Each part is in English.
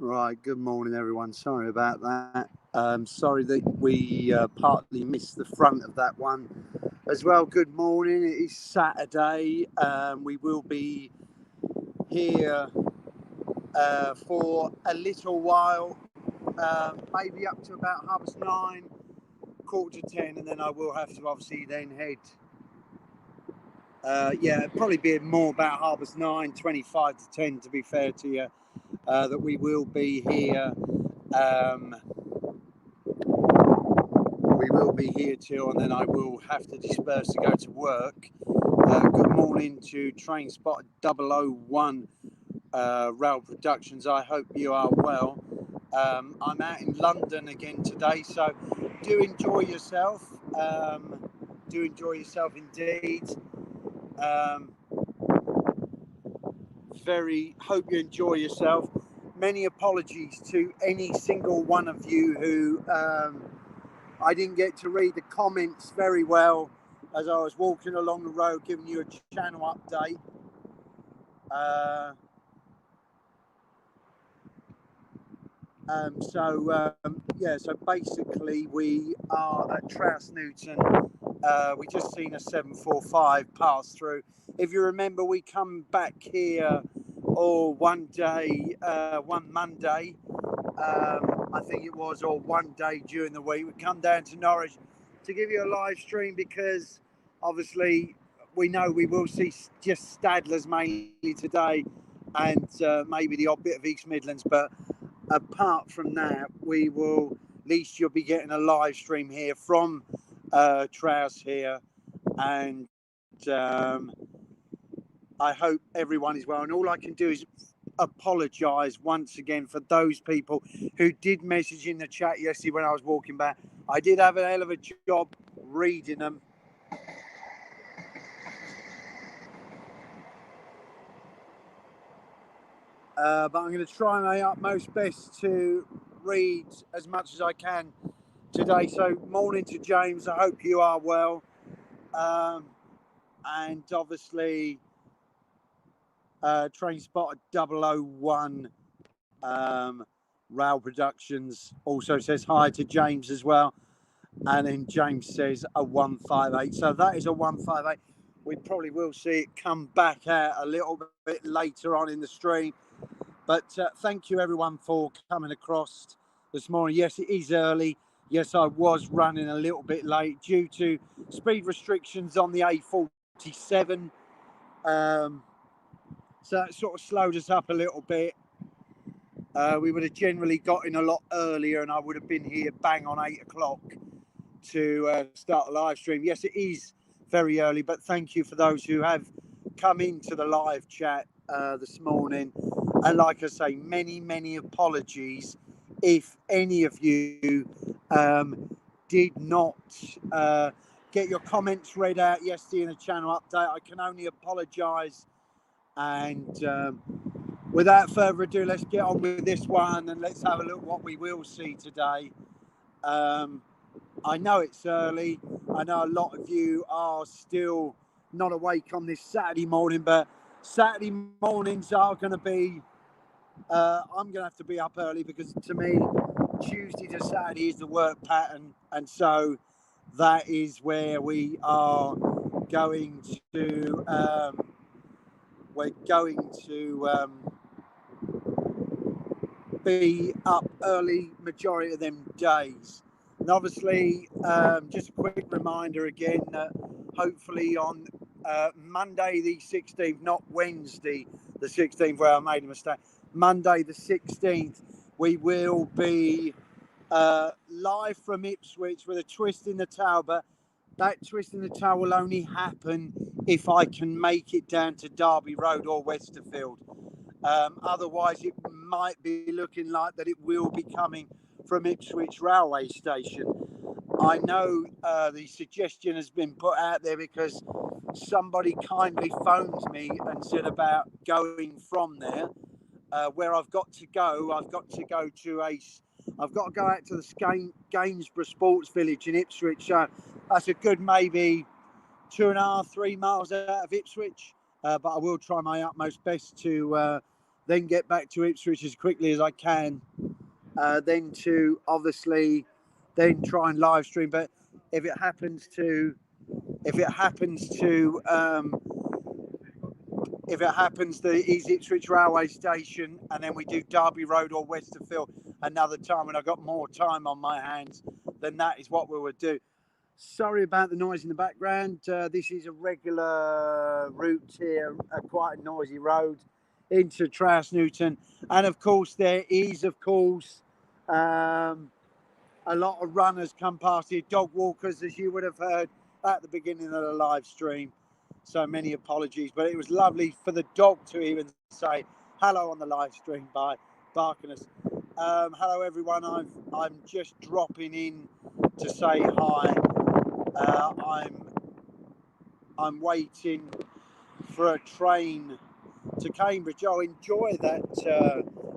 Right, good morning everyone. Sorry about that. Sorry that we partly missed the front of that one as well. Good morning. It is Saturday. We will be here for a little while, maybe up to about 9:30, 9:45, and then I will have to obviously then head. Probably be more about 9:30, 25 to 10 to be fair to you. That we will be here. We will be here till, and then I will have to disperse to go to work. Good morning to Train Spot 001 Rail Productions. I hope you are well. I'm out in London again today, so do enjoy yourself. Do enjoy yourself indeed. Hope you enjoy yourself. Many apologies to any single one of you who I didn't get to read the comments very well as I was walking along the road giving you a channel update. So basically we are at Trowse Newton. We just seen a 745 pass through. If you remember, we come back here one Monday, I think it was, or one day during the week. We come down to Norwich to give you a live stream because obviously we know we will see just Stadlers mainly today and maybe the odd bit of East Midlands, but apart from that, we will, at least you'll be getting a live stream here from Trowse here, and I hope everyone is well. And all I can do is apologise once again for those people who did message in the chat yesterday when I was walking back. I did have a hell of a job reading them. But I'm going to try my utmost best to read as much as I can today. So morning to James, I hope you are well. And obviously Train Spot 001 Rail Productions also says hi to James as well. And then James says a 158. So that is a 158. We probably will see it come back out a little bit later on in the stream. But thank you everyone for coming across this morning. Yes, it is early. Yes, I was running a little bit late due to speed restrictions on the A47. So it sort of slowed us up a little bit. We would have generally got in a lot earlier and I would have been here bang on 8 o'clock to start the live stream. Yes, it is very early, but thank you for those who have come into the live chat this morning. And like I say, many apologies if any of you did not get your comments read out yesterday in the channel update. I can only apologise. And without further ado, let's get on with this one and let's have a look what we will see today. I know it's early. I know a lot of you are still not awake on this Saturday morning, but Saturday mornings are going to be, I'm going to have to be up early because to me, Tuesday to Saturday is the work pattern. And so that is where we are going to, be up early majority of them days. And obviously, just a quick reminder again that hopefully on Monday the 16th, not Wednesday the 16th where I made a mistake, Monday the 16th, we will be live from Ipswich with a twist in the tower, but that twist in the tower will only happen if I can make it down to Derby Road or Westerfield. Otherwise, it might be looking like that it will be coming from Ipswich railway station. I know the suggestion has been put out there because somebody kindly phoned me and said about going from there. Where I've got to go out to the Gainsborough Sports Village in Ipswich. So that's a good maybe 2.5-3 miles out of Ipswich. But I will try my utmost best to then get back to Ipswich as quickly as I can, then to obviously then try and live stream. But if it happens to if it happens to if it happens the East Ipswich railway station, and then we do Derby Road or Westerfield another time when I've got more time on my hands, then that is what we would do. Sorry about the noise in the background. This is a regular route here, quite a noisy road into Trowse Newton. And of course, there is, a lot of runners come past here, dog walkers, as you would have heard at the beginning of the live stream. So many apologies, but it was lovely for the dog to even say hello on the live stream by barking us. Hello, everyone. I'm just dropping in to say hi. I'm waiting for a train to Cambridge. Oh, enjoy that,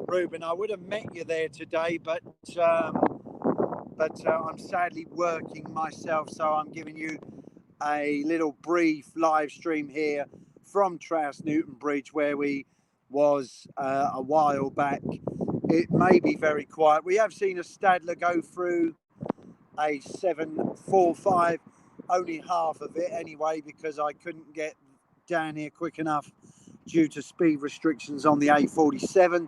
Ruben. I would have met you there today, but I'm sadly working myself, so I'm giving you a little brief live stream here from Trowse Newton Bridge, where we was a while back. It may be very quiet. We have seen a Stadler go through a 745, only half of it anyway, because I couldn't get down here quick enough due to speed restrictions on the A47.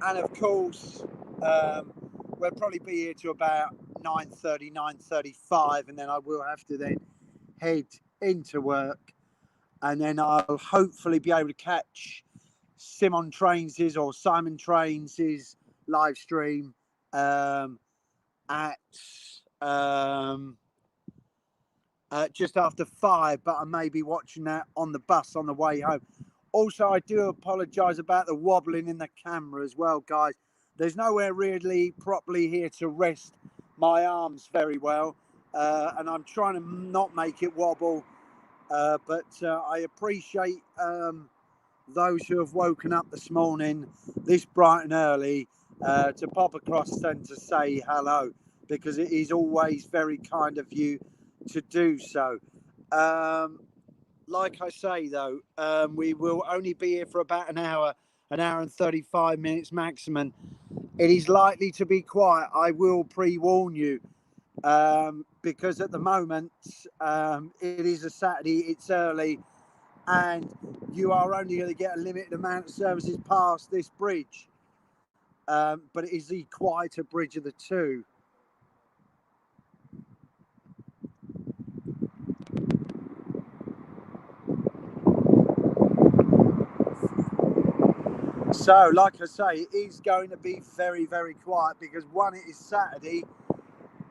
And of course, we'll probably be here to about 9:30, 9:35, and then I will have to then head into work, and then I'll hopefully be able to catch Simon Trains's live stream at just after 5, but I may be watching that on the bus on the way home. Also, I do apologise about the wobbling in the camera as well, guys. There's nowhere really properly here to rest my arms very well, and I'm trying to not make it wobble, but I appreciate those who have woken up this morning, this bright and early, to pop across and to say hello, because it is always very kind of you to do so. Like I say, though, we will only be here for about an hour and 35 minutes maximum. It is likely to be quiet. I will pre-warn you, because at the moment, it is a Saturday, it's early, and you are only going to get a limited amount of services past this bridge. But it is the quieter bridge of the two. So, like I say, it is going to be very, very quiet, because one, it is Saturday,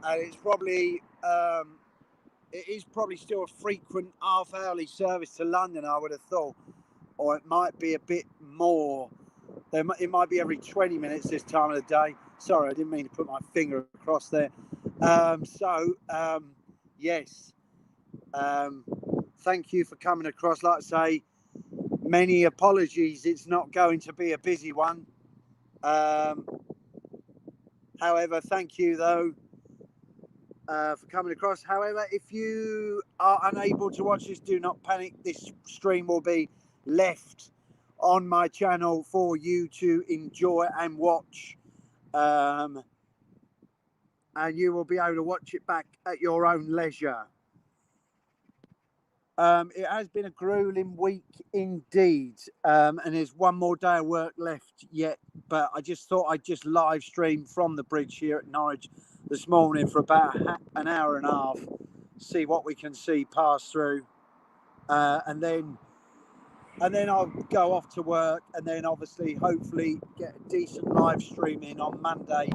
and it's probably still a frequent half-hourly service to London, I would have thought, or it might be a bit more. It might be every 20 minutes this time of the day. Sorry, I didn't mean to put my finger across there. Yes. Thank you for coming across. Like I say, many apologies. It's not going to be a busy one. However, thank you, though, for coming across. However, if you are unable to watch this, do not panic. This stream will be left on my channel for you to enjoy and watch, and you will be able to watch it back at your own leisure. It has been a grueling week indeed, and there's one more day of work left yet, but I just thought I'd just live stream from the bridge here at Norwich this morning for about an hour and a half, see what we can see pass through, and then I'll go off to work, and then obviously hopefully get a decent live stream in on Monday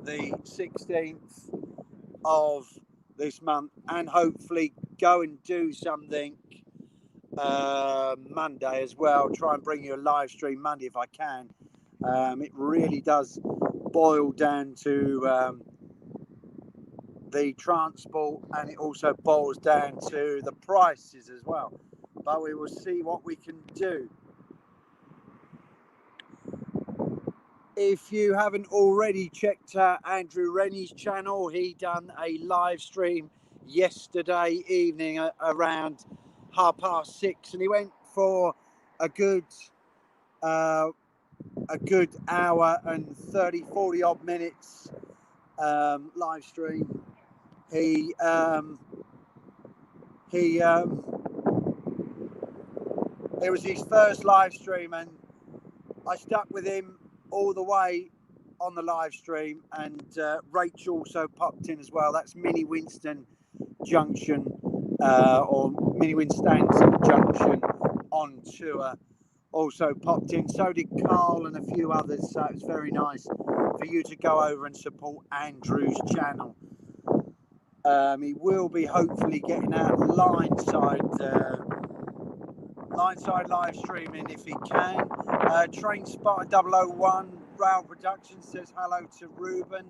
the 16th of this month, and hopefully go and do something Monday as well. Try and bring you a live stream Monday if I can. It really does boil down to the transport, and it also boils down to the prices as well, but we will see what we can do. If you haven't already checked out Andrew Rennie's channel, he done a live stream yesterday evening around 6:30, and he went for a good hour and 30, 40 odd minutes live stream. He it was his first live stream, and I stuck with him all the way on the live stream. And Rachel also popped in as well. That's Mini Winston Junction or Mini Winstanton Junction on tour. Also popped in. So did Carl and a few others. So it's very nice for you to go over and support Andrew's channel. He will be hopefully getting out Lineside live streaming if he can. Train Spotter 001 Rail Productions says hello to Ruben.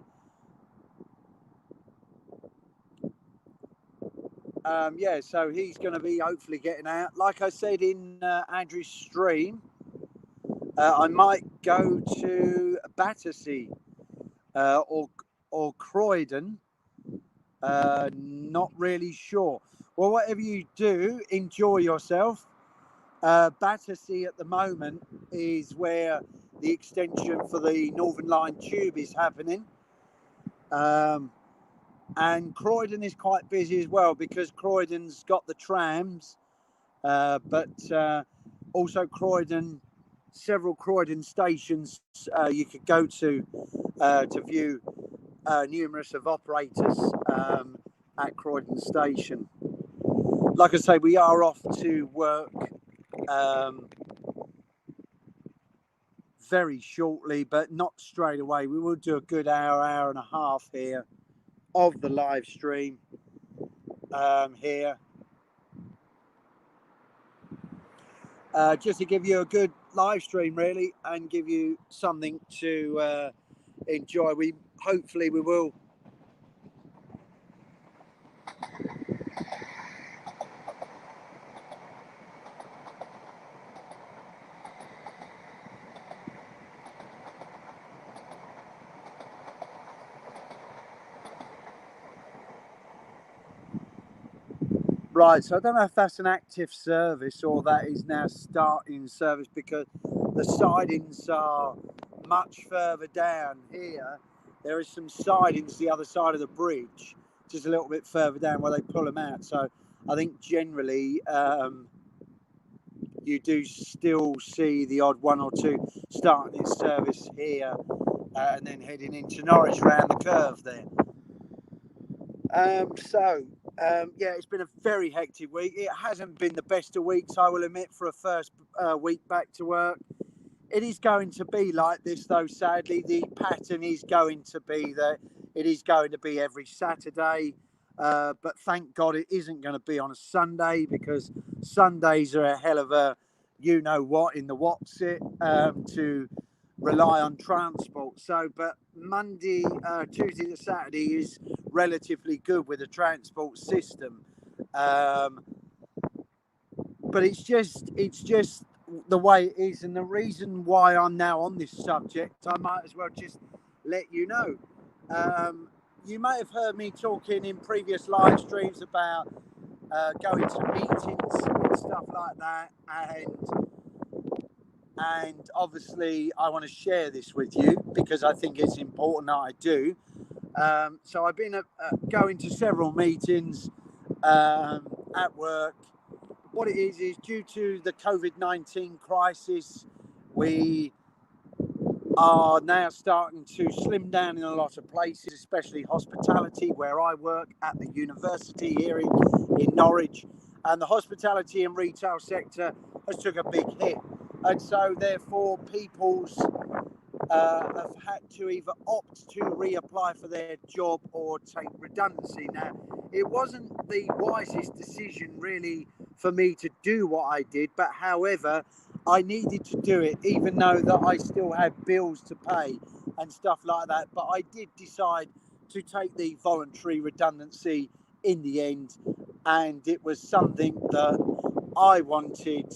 Yeah, so he's going to be hopefully getting out. Like I said in Andrew's stream, I might go to Battersea or Croydon. Not really sure. Well, whatever you do, enjoy yourself. Battersea at the moment is where the extension for the Northern Line tube is happening. And Croydon is quite busy as well because Croydon's got the trams, but also several Croydon stations you could go to view numerous of operators at Croydon Station. Like I say, we are off to work very shortly, but not straight away. We will do a good hour and a half here of the live stream here. Just to give you a good live stream, really, and give you something to enjoy. Hopefully we will. Right, so I don't know if that's an active service or that is now starting service because the sidings are much further down here. There is some sidings the other side of the bridge, just a little bit further down where they pull them out. So I think generally you do still see the odd one or two starting its service here and then heading into Norwich around the curve there. Yeah, it's been a very hectic week. It hasn't been the best of weeks, I will admit, for a first week back to work. It is going to be like this, though, sadly. The pattern is going to be that it is going to be every Saturday. But thank God it isn't going to be on a Sunday because Sundays are a hell of a you-know-what in the what's-it to rely on transport. So, but Monday, Tuesday to Saturday is relatively good with the transport system. But it's just the way it is. And the reason why I'm now on this subject, I might as well just let you know. You may have heard me talking in previous live streams about going to meetings and stuff like that. And obviously I want to share this with you because I think it's important that I do. So I've been going to several meetings at work. What it is due to the COVID-19 crisis, we are now starting to slim down in a lot of places, especially hospitality, where I work at the university here in Norwich. And the hospitality and retail sector has took a big hit. And so therefore people's have had to either opt to reapply for their job or take redundancy. Now, it wasn't the wisest decision really for me to do what I did, but however, I needed to do it even though that I still had bills to pay and stuff like that. But I did decide to take the voluntary redundancy in the end, and it was something that I wanted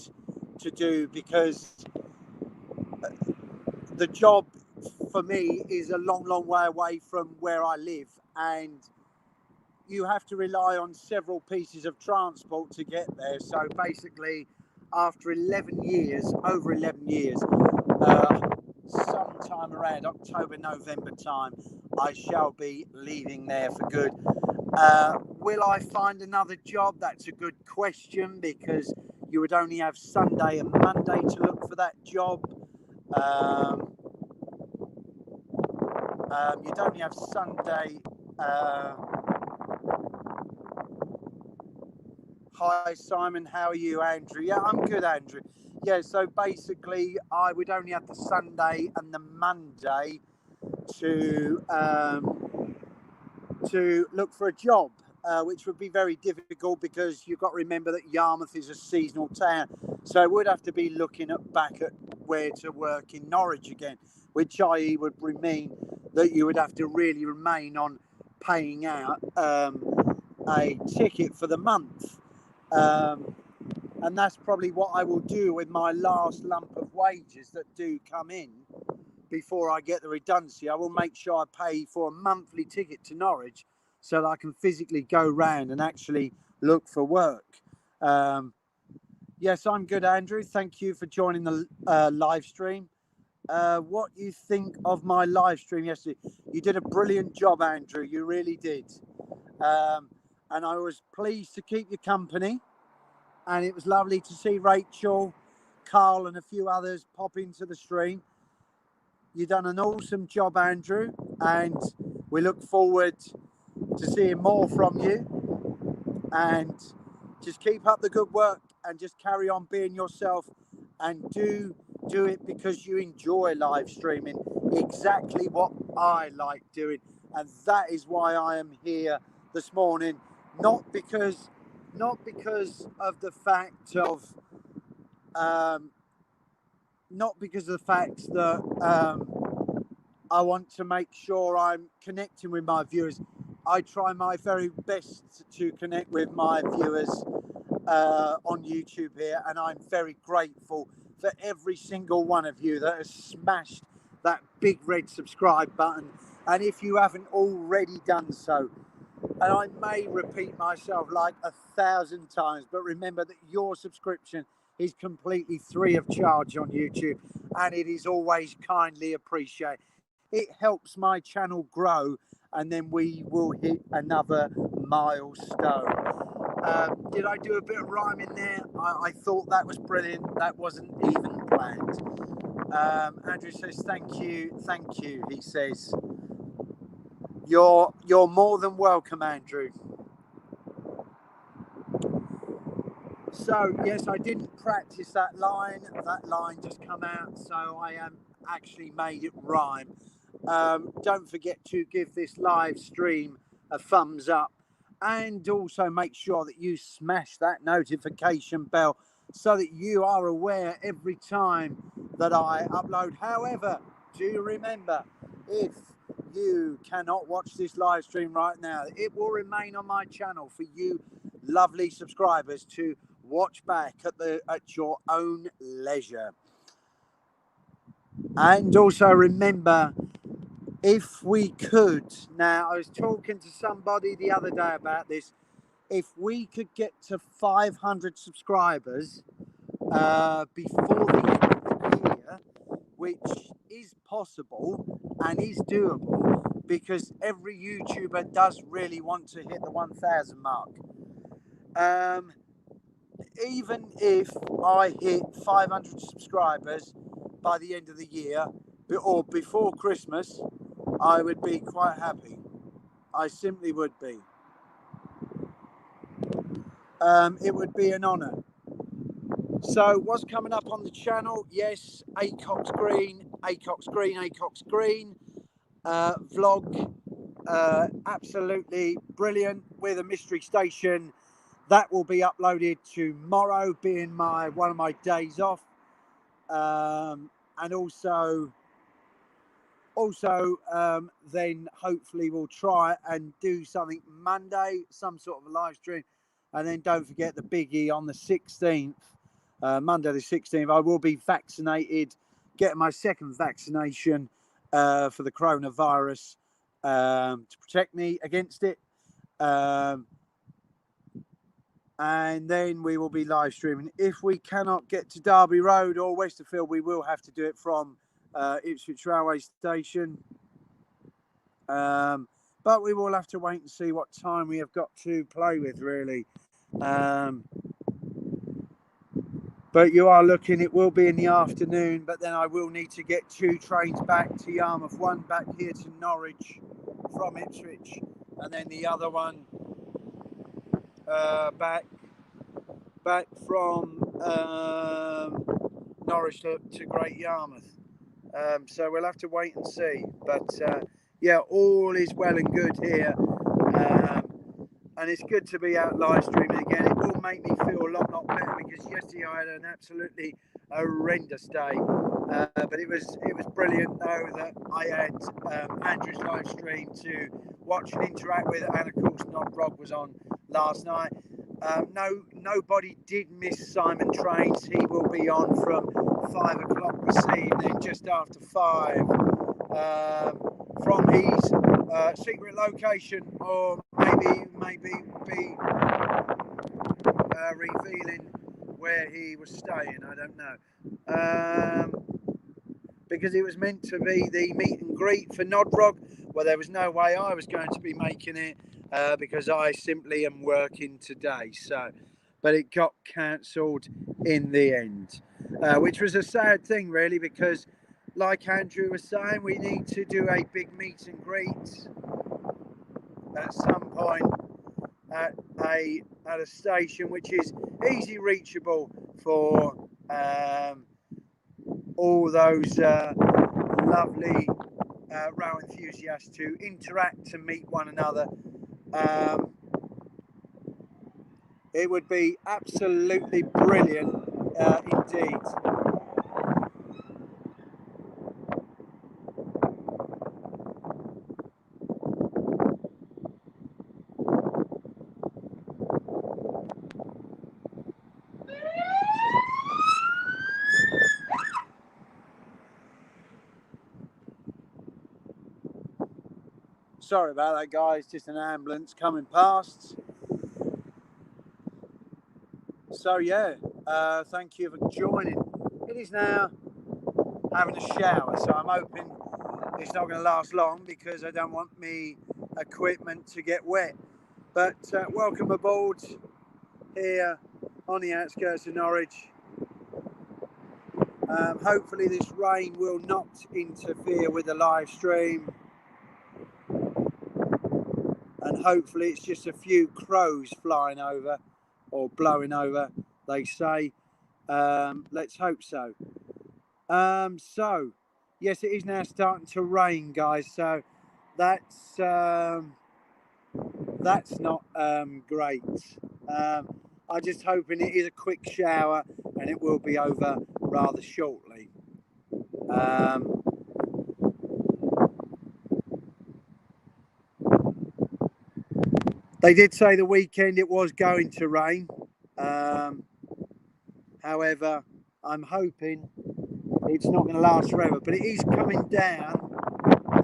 to do because the job for me is a long way away from where I live, and you have to rely on several pieces of transport to get there. So basically after 11 years, over 11 years, sometime around October, November time, I shall be leaving there for good. Will I find another job? That's a good question, because you would only have Sunday and Monday to look for that job. You'd only have Sunday. Hi, Simon. How are you, Andrew? Yeah, I'm good, Andrew. Yeah, so basically, I would only have the Sunday and the Monday to look for a job, which would be very difficult, because you've got to remember that Yarmouth is a seasonal town. So I would have to be looking back at where to work in Norwich again, which i.e. would mean that you would have to really remain on paying out a ticket for the month. And that's probably what I will do with my last lump of wages that do come in before I get the redundancy. I will make sure I pay for a monthly ticket to Norwich so that I can physically go round and actually look for work. Yes, I'm good, Andrew. Thank you for joining the live stream. What you think of my live stream yesterday? You did a brilliant job, Andrew. You really did. And I was pleased to keep you company. And it was lovely to see Rachel, Carl, and a few others pop into the stream. You've done an awesome job, Andrew, and we look forward to seeing more from you. And just keep up the good work and just carry on being yourself, and do it because you enjoy live streaming, exactly what I like doing. And that is why I am here this morning, not because of the fact of that I want to make sure I'm connecting with my viewers. I try my very best to connect with my viewers on YouTube here, and I'm very grateful for every single one of you that has smashed that big red subscribe button. And if you haven't already done so, and I may repeat myself like 1,000 times, but remember that your subscription is completely free of charge on YouTube, and it is always kindly appreciated. It helps my channel grow, and then we will hit another milestone. Did I do a bit of rhyming there? I thought that was brilliant. That wasn't even planned. Andrew says, thank you. He says, you're more than welcome, Andrew. So yes, I didn't practice that line. That line just come out, so I actually made it rhyme. Don't forget to give this live stream a thumbs up, and also make sure that you smash that notification bell so that you are aware every time that I upload. However, do remember, if you cannot watch this live stream right now, it will remain on my channel for you lovely subscribers to watch back at your own leisure. And also remember, if we could, now I was talking to somebody the other day about this, if we could get to 500 subscribers before the end of the year, which is possible and is doable, because every YouTuber does really want to hit the 1,000 mark. Even if I hit 500 subscribers by the end of the year or before Christmas, I would be quite happy. I simply would be. It would be an honour. So what's coming up on the channel? Yes, Acox Green vlog, absolutely brilliant, with a mystery station. That will be uploaded tomorrow, being one of my days off. And also then hopefully we'll try and do something Monday, some sort of a live stream. And then don't forget the biggie on the 16th, Monday the 16th, I will be vaccinated, getting my second vaccination for the coronavirus, to protect me against it. and then we will be live streaming. If we cannot get to Derby Road or Westerfield, we will have to do it from Ipswich Railway Station. But we will have to wait and see what time we have got to play with, really. But you are looking, it will be in the afternoon, but then I will need to get 2 trains back to Yarmouth, one back here to Norwich from Ipswich, and then the other one back from Norwich to Great Yarmouth. So we'll have to wait and see. But yeah, all is well and good here. And it's good to be out live streaming again. It will make me feel a lot better, because yesterday I had an absolutely horrendous day. But it was brilliant though that I had Andrew's live stream to watch and interact with, and of course Nodrog was on last night. Nobody did miss Simon Trains. He will be on from 5 o'clock this evening, just after 5, from his secret location, or maybe be revealing where he was staying. I don't know, because it was meant to be the meet and greet for Nodrog. Well, there was no way I was going to be making it, because I simply am working today. So, but it got cancelled in the end, which was a sad thing, really, because like Andrew was saying, we need to do a big meet and greet at some point at a station which is easy reachable for all those lovely rail enthusiasts to interact and meet one another. It would be absolutely brilliant indeed. Sorry about that, guys, just an ambulance coming past. So yeah, thank you for joining. It is now having a shower, so I'm hoping it's not going to last long, because I don't want me equipment to get wet. But welcome aboard here on the outskirts of Norwich. Hopefully this rain will not interfere with the live stream, and hopefully it's just a few crows flying over or blowing over, they say. Let's hope so. So yes, it is now starting to rain, guys, so that's not great. I'm just hoping it is a quick shower and it will be over rather shortly. They did say the weekend it was going to rain. However, I'm hoping it's not going to last forever, but it is coming down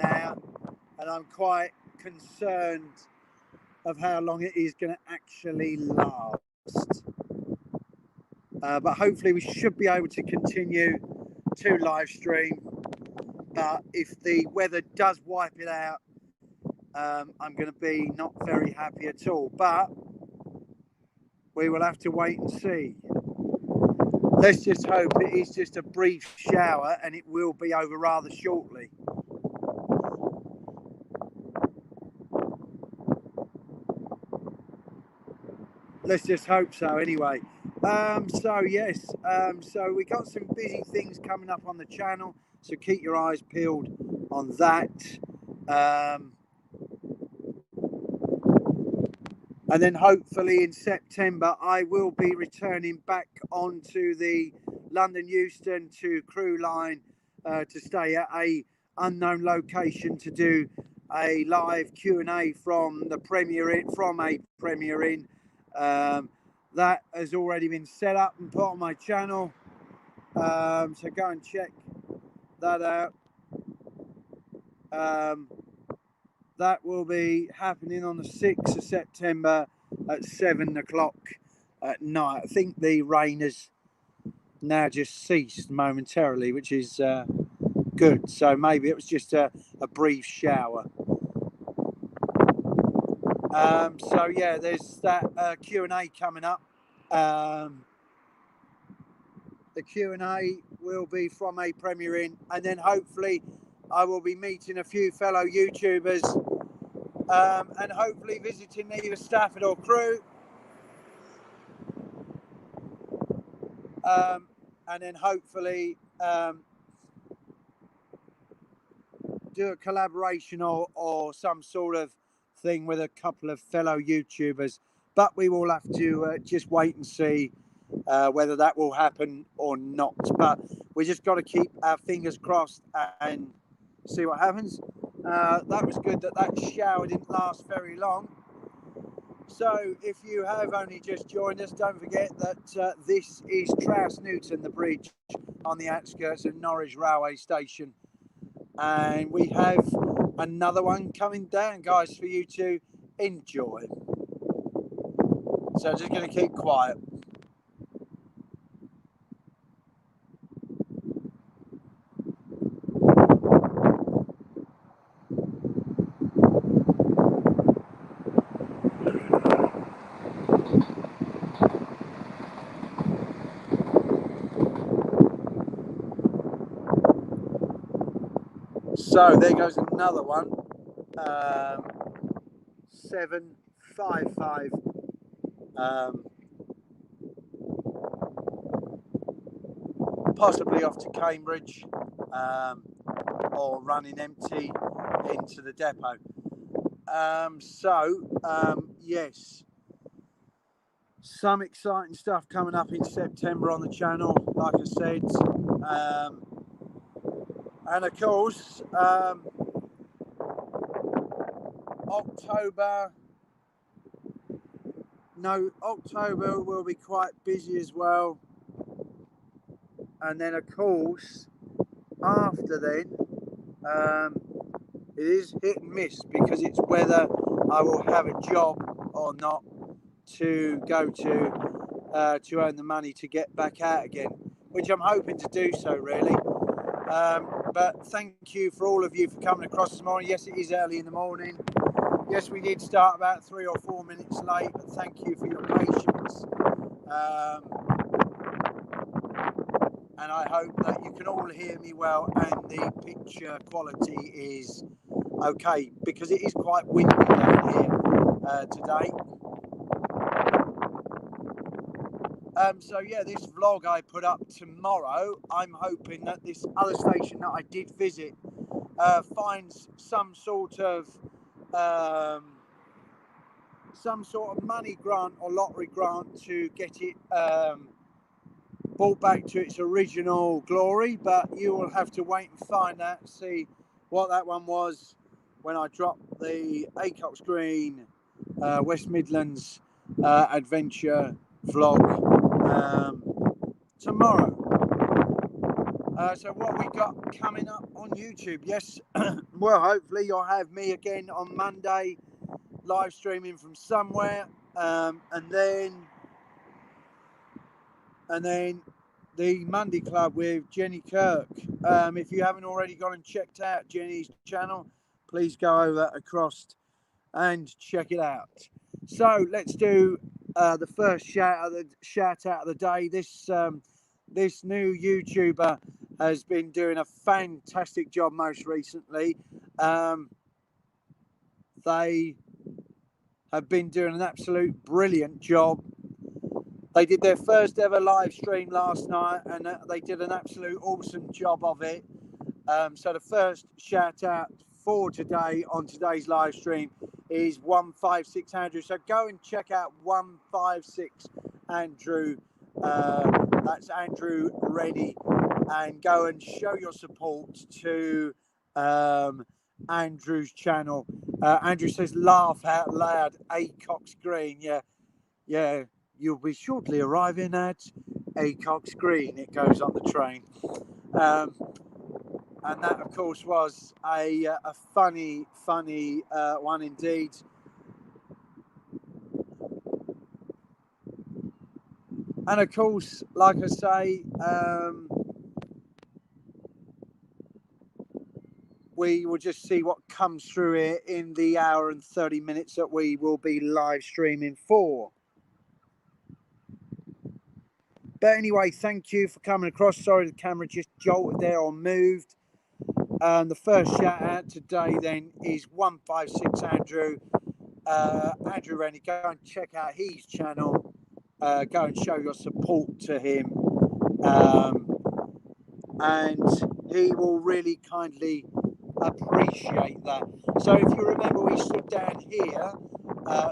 now, and I'm quite concerned of how long it is going to actually last. But hopefully we should be able to continue to live stream. But if the weather does wipe it out, I'm going to be not very happy at all. But we will have to wait and see. Let's just hope it is just a brief shower and it will be over rather shortly. Let's just hope so anyway. So yes, so we got some busy things coming up on the channel, so keep your eyes peeled on that. And then hopefully in September I will be returning back onto the London Euston to Crew Line to stay at a unknown location to do a live Q&A from a Premier Inn. That has already been set up and put on my channel, so go and check that out. That will be happening on the 6th of September at 7 o'clock at night. I think the rain has now just ceased momentarily, which is good. So maybe it was just a brief shower. So yeah, there's that Q&A coming up. The Q&A will be from a Premier Inn, and then hopefully I will be meeting a few fellow YouTubers and hopefully visiting either Stafford or Crewe. And then hopefully do a collaboration or some sort of thing with a couple of fellow YouTubers. But we will have to just wait and see whether that will happen or not. But we just got to keep our fingers crossed and see what happens. That was good that shower didn't last very long. So if you have only just joined us, don't forget that this is Trowse Newton, the bridge on the outskirts of Norwich railway station. And we have another one coming down, guys, for you to enjoy. So just going to keep quiet. So there goes another one. 755. Possibly off to Cambridge or running empty into the depot. Yes, some exciting stuff coming up in September on the channel, like I said. And of course, October will be quite busy as well. And then, of course, after then, it is hit and miss because it's whether I will have a job or not to go to earn the money to get back out again, which I'm hoping to do so, really. But thank you for all of you for coming across this morning. Yes, it is early in the morning. Yes, we did start about 3 or 4 minutes late, but thank you for your patience. And I hope that you can all hear me well and the picture quality is okay, because it is quite windy down here today. So yeah, this vlog I put up tomorrow, I'm hoping that this other station that I did visit finds some sort of money grant or lottery grant to get it brought back to its original glory. But you will have to wait and find out, see what that one was when I drop the Acox Green West Midlands adventure vlog tomorrow. So what we got coming up on YouTube? Yes, well, hopefully you'll have me again on Monday, live streaming from somewhere, and then the Monday Club with Jenny Kirk. If you haven't already gone and checked out Jenny's channel, please go over across and check it out. So let's do the first shout out of the day. This new YouTuber has been doing a fantastic job most recently. They have been doing an absolute brilliant job. They did their first ever live stream last night, and they did an absolute awesome job of it. So the first shout out for today on today's live stream is 156 Andrew. So go and check out 156 Andrew. That's Andrew Reddy, and go and show your support to Andrew's channel. Andrew says, laugh out loud, Acox Green. Yeah, you'll be shortly arriving at Acox Green. It goes on the train. And that, of course, was a funny one indeed. And of course, like I say, we will just see what comes through here in the hour and 30 minutes that we will be live streaming for. But anyway, thank you for coming across. Sorry the camera just jolted there or moved. The first shout out today then is 156 Andrew. Andrew Rennie, go and check out his channel. Go and show your support to him. And he will really kindly appreciate that. So if you remember, we stood down here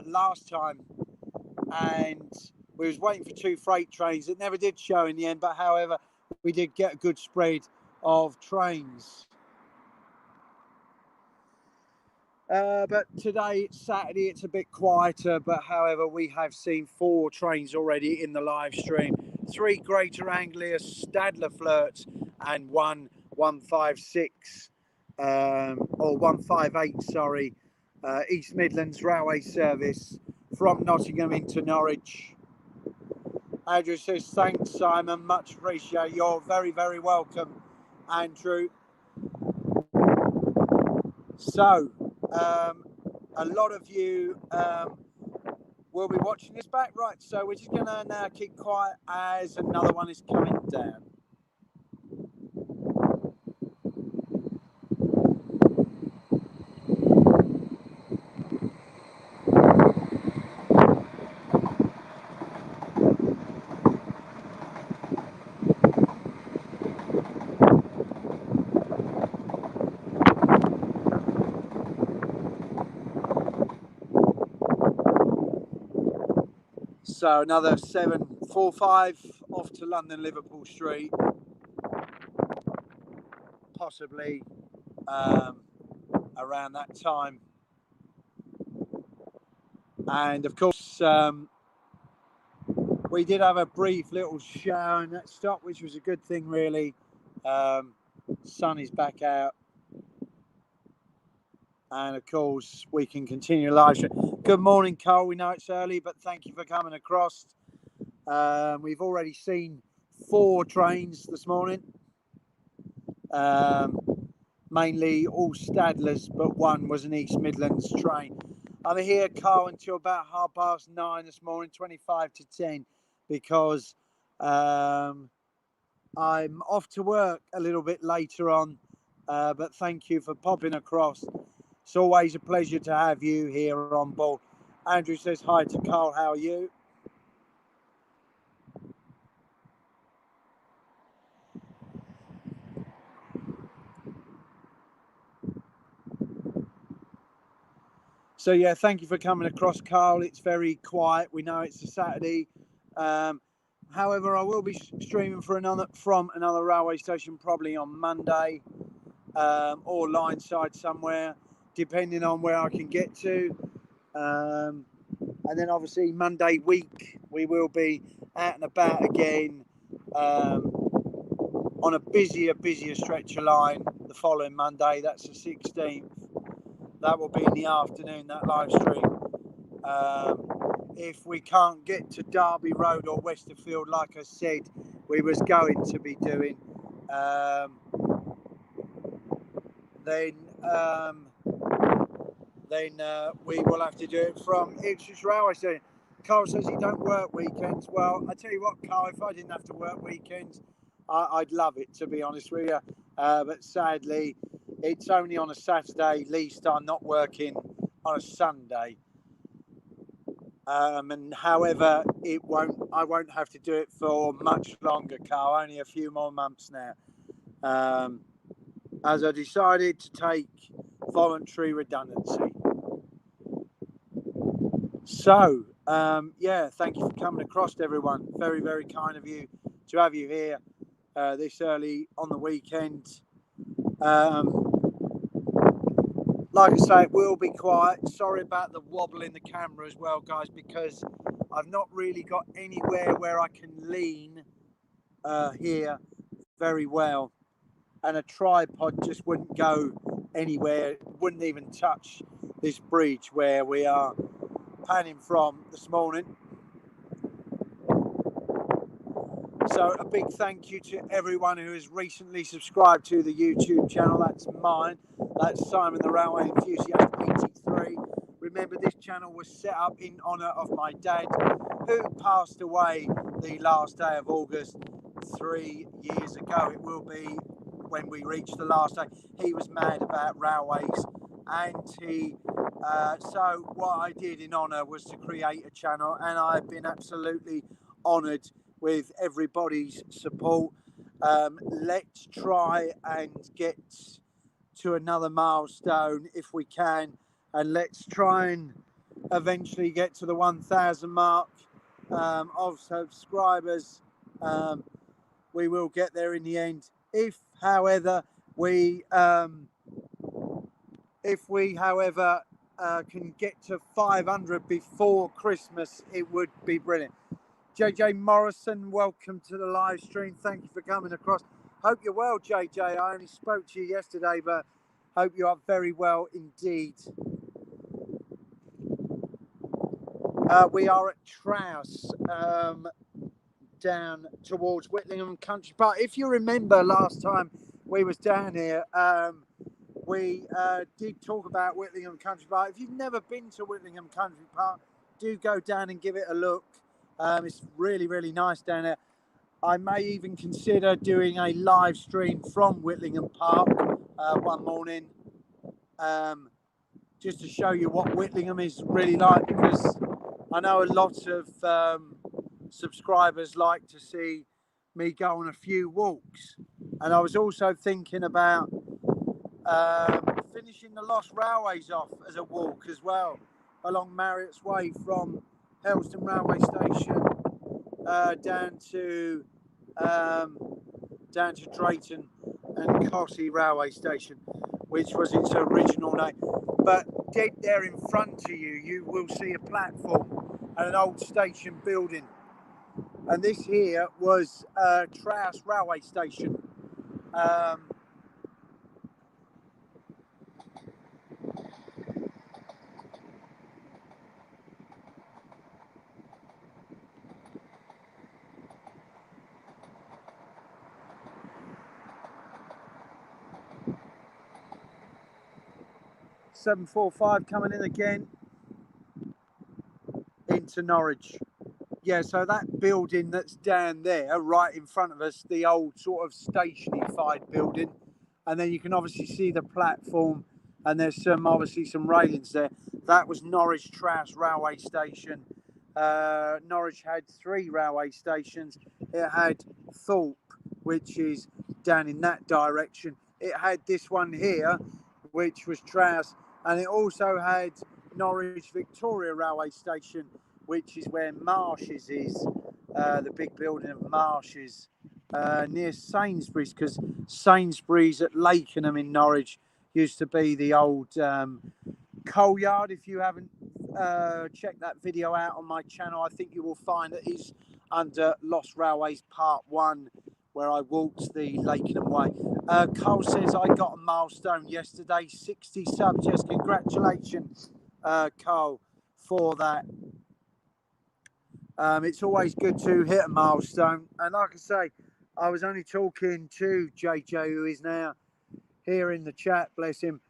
last time and we was waiting for 2 freight trains that never did show in the end, but however we did get a good spread of trains. But today it's Saturday, it's a bit quieter, but however we have seen 4 trains already in the live stream. 3 Greater Anglia Stadler flirts and 1 156 or 158, sorry, East Midlands Railway service from Nottingham into Norwich. Andrew says, thanks, Simon, much appreciated. You're very, very welcome, Andrew. So, a lot of you will be watching this back. Right, so we're just going to now keep quiet as another one is coming down. So another 745 off to London Liverpool Street, possibly around that time. And of course, we did have a brief little shower and that stop, which was a good thing, really. Sun is back out. And of course, we can continue live stream. Good morning, Cole. We know it's early, but thank you for coming across. We've already seen 4 trains this morning. Mainly all Stadlers, but 1 was an East Midlands train. I'm here, Carl, until about 9:30 this morning, 25 to 10, because I'm off to work a little bit later on. But thank you for popping across. It's always a pleasure to have you here on board. Andrew says hi to Carl. How are you? So yeah, thank you for coming across, Carl. It's very quiet. We know it's a Saturday. However, I will be streaming from another railway station probably on Monday or line side somewhere, depending on where I can get to. And then obviously Monday week we will be out and about again on a busier stretch of line the following Monday. That's the 16th. That will be in the afternoon, that live stream. If we can't get to Derby Road or Westerfield, like I said, we was going to be doing, then we will have to do it from Ipswich Railway Station. Carl says he don't work weekends. Well, I tell you what, Carl, if I didn't have to work weekends, I'd love it, to be honest with you. But sadly, it's only on a Saturday. At least I'm not working on a Sunday. And however, I won't have to do it for much longer, Carl. Only a few more months now. As I decided to take voluntary redundancy. So, yeah, thank you for coming across, everyone. Very, very kind of you to have you here this early on the weekend. Like I say, it will be quiet. Sorry about the wobble in the camera as well, guys, because I've not really got anywhere where I can lean here very well. And a tripod just wouldn't go anywhere, wouldn't even touch this bridge where we are panning from this morning. So a big thank you to everyone who has recently subscribed to the YouTube channel. That's mine. That's Simon the Railway Enthusiast 83. Remember, this channel was set up in honour of my dad, who passed away the last day of August 3 years ago. It will be when we reach the last day. He was mad about railways, and so what I did in honour was to create a channel, and I've been absolutely honoured with everybody's support. Let's try and get to another milestone if we can, and let's try and eventually get to the 1,000 mark of subscribers. We will get there in the end. If, however, we can get to 500 before Christmas, it would be brilliant. JJ Morrison, welcome to the live stream. Thank you for coming across. Hope you're well, JJ. I only spoke to you yesterday, but hope you are very well indeed. We are at Trowse, down towards Whitlingham Country Park. If you remember last time we was down here, we did talk about Whitlingham Country Park. If you've never been to Whitlingham Country Park, do go down and give it a look. It's really, really nice down there. I may even consider doing a live stream from Whitlingham Park one morning, just to show you what Whitlingham is really like, because I know a lot of subscribers like to see me go on a few walks. And I was also thinking about finishing the Lost Railways off as a walk as well, along Marriott's Way from Helston Railway Station down to Drayton and Cossey Railway Station, which was its original name. But dead there in front of you, you will see a platform and an old station building. And this here was Trowse Railway Station. $745 coming in again into Norwich. Yeah, so that building that's down there, right in front of us, the old sort of stationified building, and then you can obviously see the platform, and there's obviously some railings there. That was Norwich Trowse Railway Station. Norwich had 3 railway stations. It had Thorpe, which is down in that direction. It had this one here, which was Trowse, and it also had Norwich Victoria Railway Station, which is where Marshes is, the big building of Marshes, near Sainsbury's, because Sainsbury's at Lakenham in Norwich used to be the old coal yard. If you haven't checked that video out on my channel, I think you will find it is under Lost Railways Part 1, where I walked the Lakenham Way. Cole says I got a milestone yesterday, 60 subs. Yes, congratulations, Cole, for that. It's always good to hit a milestone. And like I say, I was only talking to JJ, who is now here in the chat, bless him,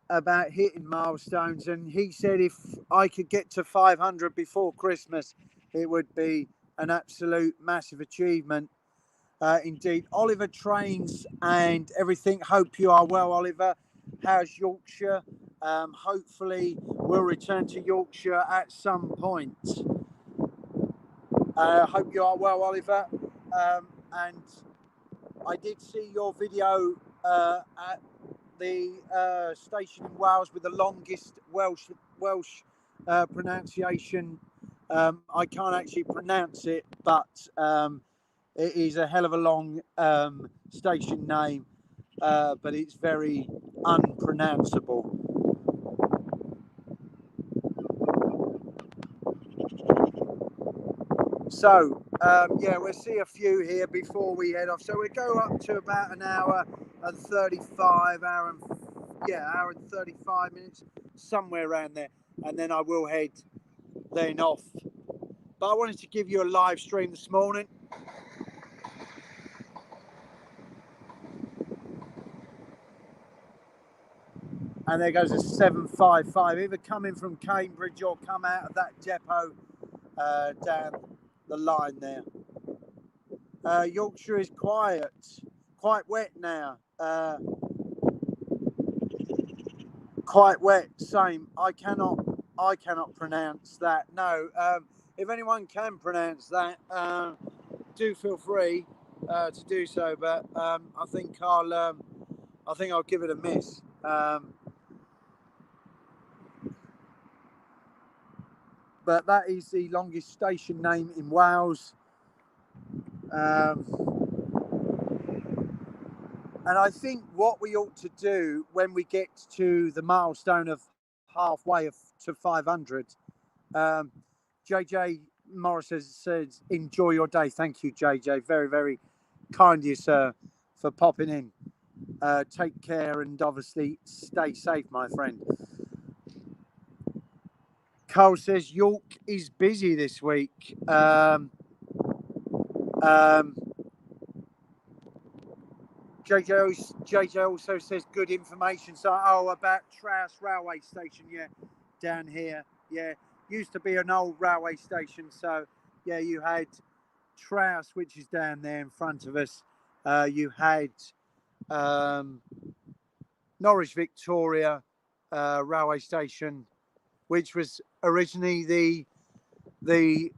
about hitting milestones. And he said if I could get to 500 before Christmas, it would be an absolute massive achievement. Indeed. Oliver Trains and everything. Hope you are well, Oliver. How's Yorkshire? Hopefully we'll return to Yorkshire at some point. Hope you are well, Oliver. And I did see your video at the station in Wales with the longest Welsh pronunciation. I can't actually pronounce it, but it is a hell of a long station name, but it's very unpronounceable. So, yeah, we'll see a few here before we head off. So we go up to about an hour and 35, hour and 35 minutes, somewhere around there. And then I will head then off. But I wanted to give you a live stream this morning. And there goes a 755, either coming from Cambridge or come out of that depot down the line there. Yorkshire is quiet, quite wet now. Quite wet, same. I cannot pronounce that. No. If anyone can pronounce that, do feel free to do so. But I think I'll give it a miss. But that is the longest station name in Wales. And I think what we ought to do when we get to the milestone of halfway to 500, JJ Morris says, enjoy your day. Thank you, JJ. Very, very kind of you, sir, for popping in. Take care and obviously stay safe, my friend. Carl says York is busy this week. JJ also says good information. So, about Trowse railway station, yeah, down here, yeah, used to be an old railway station. So, yeah, you had Trowse, which is down there in front of us. You had Norwich Victoria railway station, which was originally the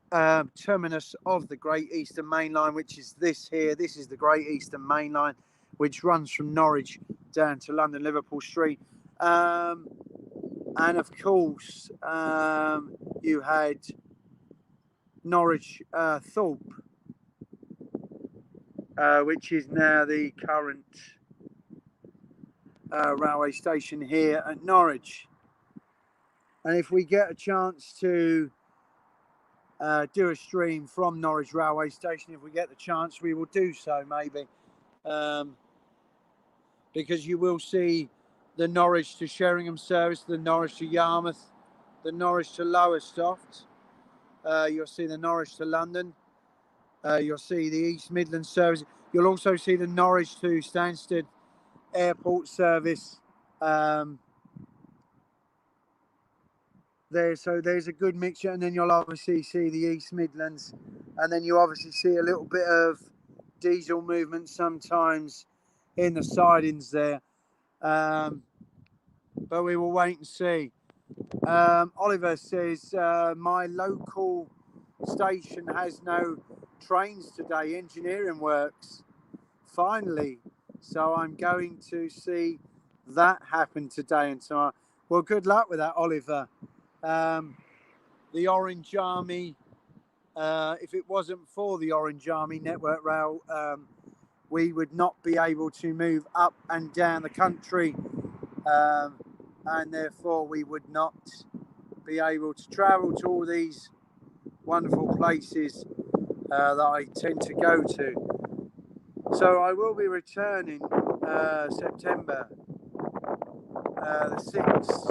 terminus of the Great Eastern Main Line, which is this here. This is the Great Eastern Main Line, which runs from Norwich down to London Liverpool Street. And of course, you had Norwich Thorpe, which is now the current railway station here at Norwich. And if we get a chance to do a stream from Norwich railway station, if we get the chance, we will do so, maybe. Because you will see the Norwich to Sheringham service, the Norwich to Yarmouth, the Norwich to Lowestoft. You'll see the Norwich to London. You'll see the East Midlands service. You'll also see the Norwich to Stansted Airport service there. So there's a good mixture, and then you'll obviously see the East Midlands, and then you obviously see a little bit of diesel movement sometimes in the sidings there. But we will wait and see. Oliver says, my local station has no trains today, engineering works. Finally. So I'm going to see that happen today and tomorrow. Well, good luck with that, Oliver. The Orange Army, if it wasn't for the Orange Army Network Rail, we would not be able to move up and down the country, and therefore we would not be able to travel to all these wonderful places that I tend to go to. So I will be returning September the 6th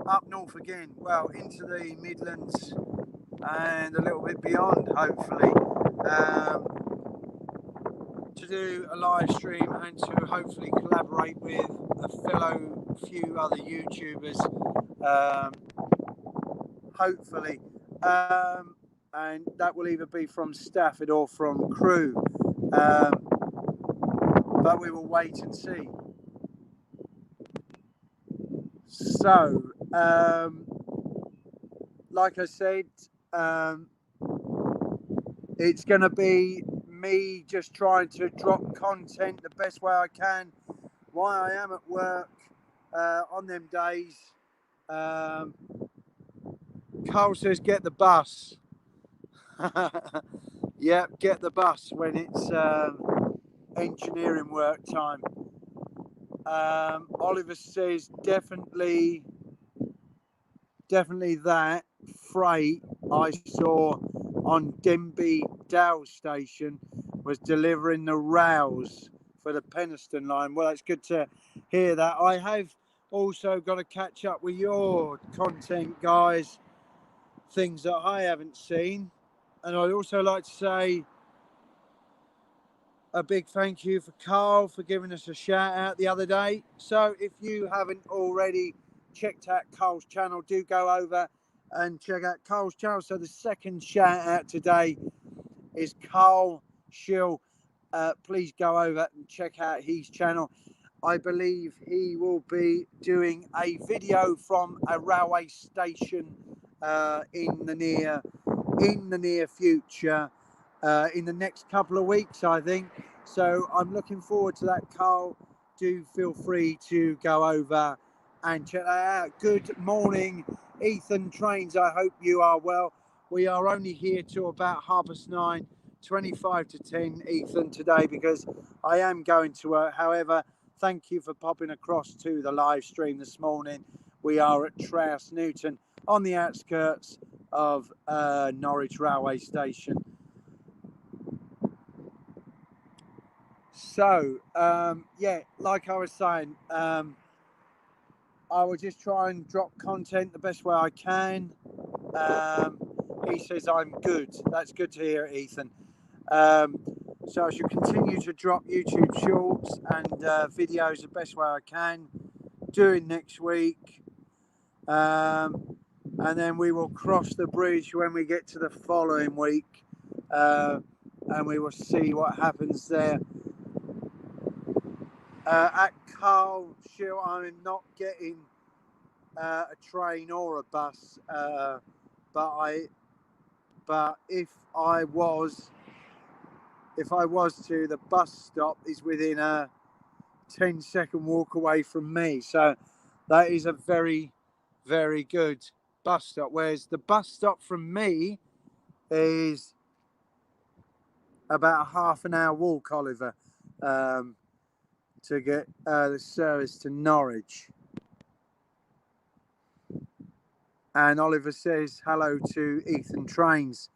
up north again, well, into the Midlands and a little bit beyond, hopefully, to do a live stream and to hopefully collaborate with a few other YouTubers, hopefully, and that will either be from Stafford or from Crewe, but we will wait and see. So, like I said, it's going to be me just trying to drop content the best way I can while I am at work on them days. Carl says, get the bus. Yep, get the bus when it's engineering work time. Oliver says, definitely that freight I saw on Denby Dow station was delivering the rails for the Penistone line. Well, it's good to hear that. I have also got to catch up with your content, guys, things that I haven't seen. And I'd also like to say a big thank you for Carl for giving us a shout out the other day. So if you haven't already checked out Carl's channel, do go over and check out Carl's channel. So the second shout out today is Carl Schill. Please go over and check out his channel. I believe he will be doing a video from a railway station in the near future, in the next couple of weeks, I think. So I'm looking forward to that, Carl. Do feel free to go over and check that out. Good morning, Ethan Trains. I hope you are well. We are only here till about 9:30, 25 to 10, Ethan, today, because I am going to work. However, thank you for popping across to the live stream this morning. We are at Trowse, Newton, on the outskirts of Norwich railway station. So, yeah, like I was saying, I will just try and drop content the best way I can. He says I'm good. That's good to hear, Ethan. So I should continue to drop YouTube shorts and videos the best way I can, doing next week. And then we will cross the bridge when we get to the following week, and we will see what happens there. At Carl Schill, I'm not getting a train or a bus, but if I was to, the bus stop is within a 10-second walk away from me. So that is a very, very good bus stop. Whereas the bus stop from me is about a half an hour walk, Oliver, to get the service to Norwich. And Oliver says hello to Ethan Trains.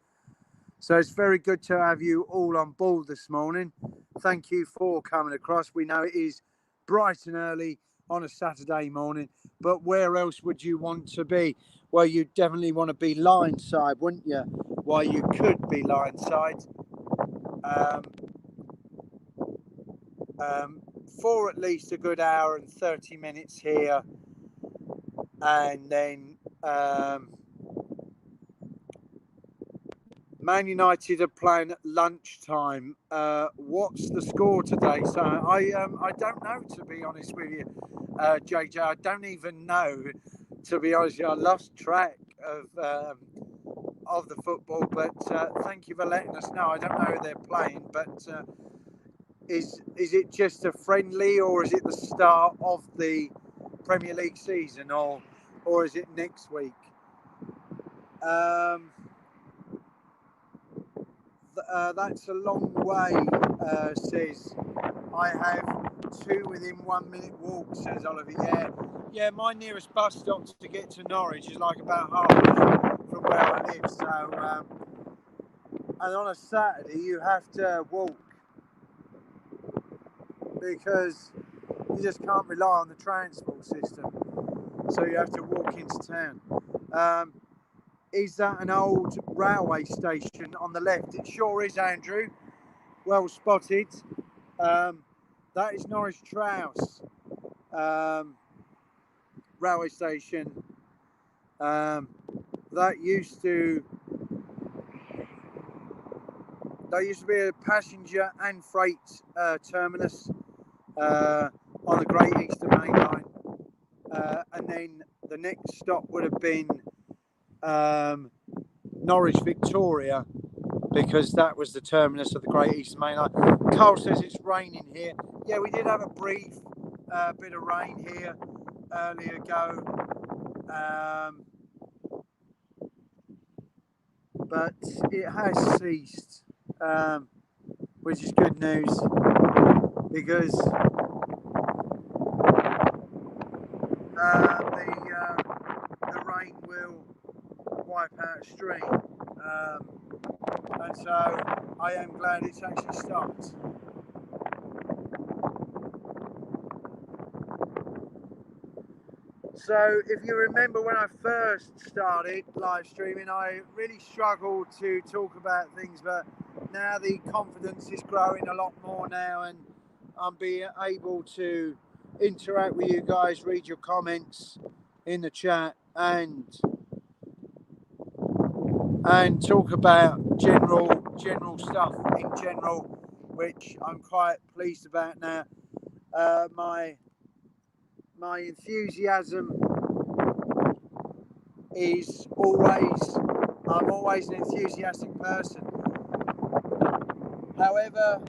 So it's very good to have you all on board this morning. Thank you for coming across. We know it is bright and early on a Saturday morning, but where else would you want to be? Well, you definitely want to be line side, wouldn't you? Well, you could be line side. For at least a good hour and 30 minutes here, and then Man United are playing at lunchtime. What's the score today? So I don't know, to be honest with you, JJ. I don't even know, to be honest with you. I lost track of the football, but thank you for letting us know. I don't know who they're playing, but is it just a friendly, or is it the start of the Premier League season, or is it next week? That's a long way, says. I have 2 within 1 minute walk, says Oliver. Yeah, my nearest bus stop to get to Norwich is like about half an hour from where I live. So, and on a Saturday you have to walk, because you just can't rely on the transport system. So you have to walk into town. Is that an old railway station on the left? It sure is, Andrew. Well spotted. That is Norwich Trowse railway station. That used to be a passenger and freight terminus on the Great Eastern Main Line, and then the next stop would have been Norwich Victoria, because that was the terminus of the Great Eastern Main Line. Carl says it's raining here. Yeah, we did have a brief bit of rain here earlier ago, but it has ceased, which is good news, because the rain will wipe out a stream, and so I am glad it's actually stopped. So if you remember, when I first started live streaming, I really struggled to talk about things, but now the confidence is growing a lot more now, and I'm being able to interact with you guys, read your comments in the chat, and talk about general stuff in general, which I'm quite pleased about now. My enthusiasm is I'm always an enthusiastic person. However,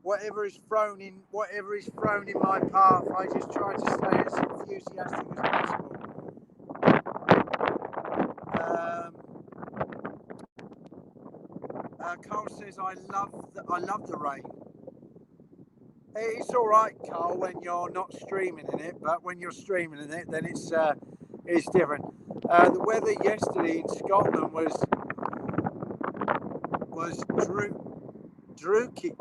whatever is thrown in my path, I just try to stay as enthusiastic as possible. Carl says, I love the rain. It's all right, Carl, when you're not streaming in it, but when you're streaming in it, then it's different. The weather yesterday in Scotland was Drukik.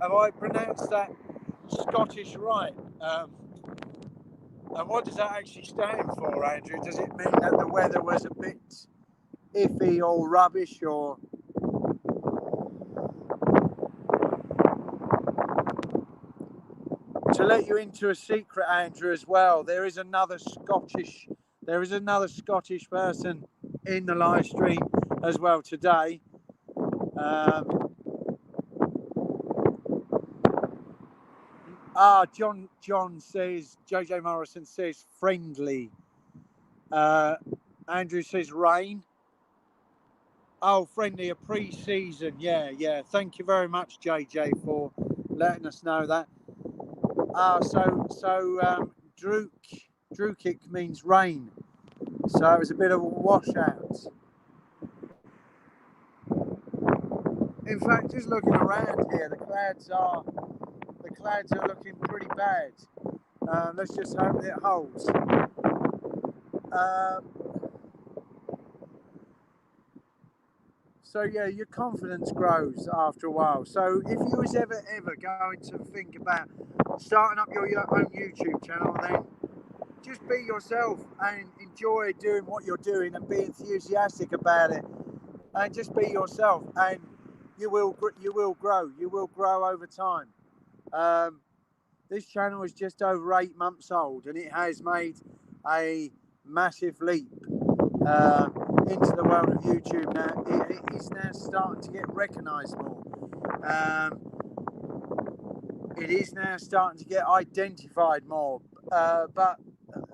Have I pronounced that Scottish right? And what does that actually stand for, Andrew? Does it mean that the weather was a bit iffy or rubbish, or? To let you into a secret, Andrew, as well, there is another Scottish person in the live stream as well today. John says, JJ Morrison says friendly. Andrew says rain. Oh, friendly, a pre-season. Yeah. Thank you very much, JJ, for letting us know that. Drukik means rain. So it was a bit of a washout. In fact, just looking around here, the clouds are looking pretty bad. Let's just hope that it holds. So yeah, your confidence grows after a while. So if you was ever going to think about starting up your own YouTube channel, then just be yourself and enjoy doing what you're doing and be enthusiastic about it, and just be yourself, and you will grow. You will grow over time. This channel is just over 8 months old, and it has made a massive leap into the world of YouTube. Now it is now starting to get recognised more. It is now starting to get identified more. But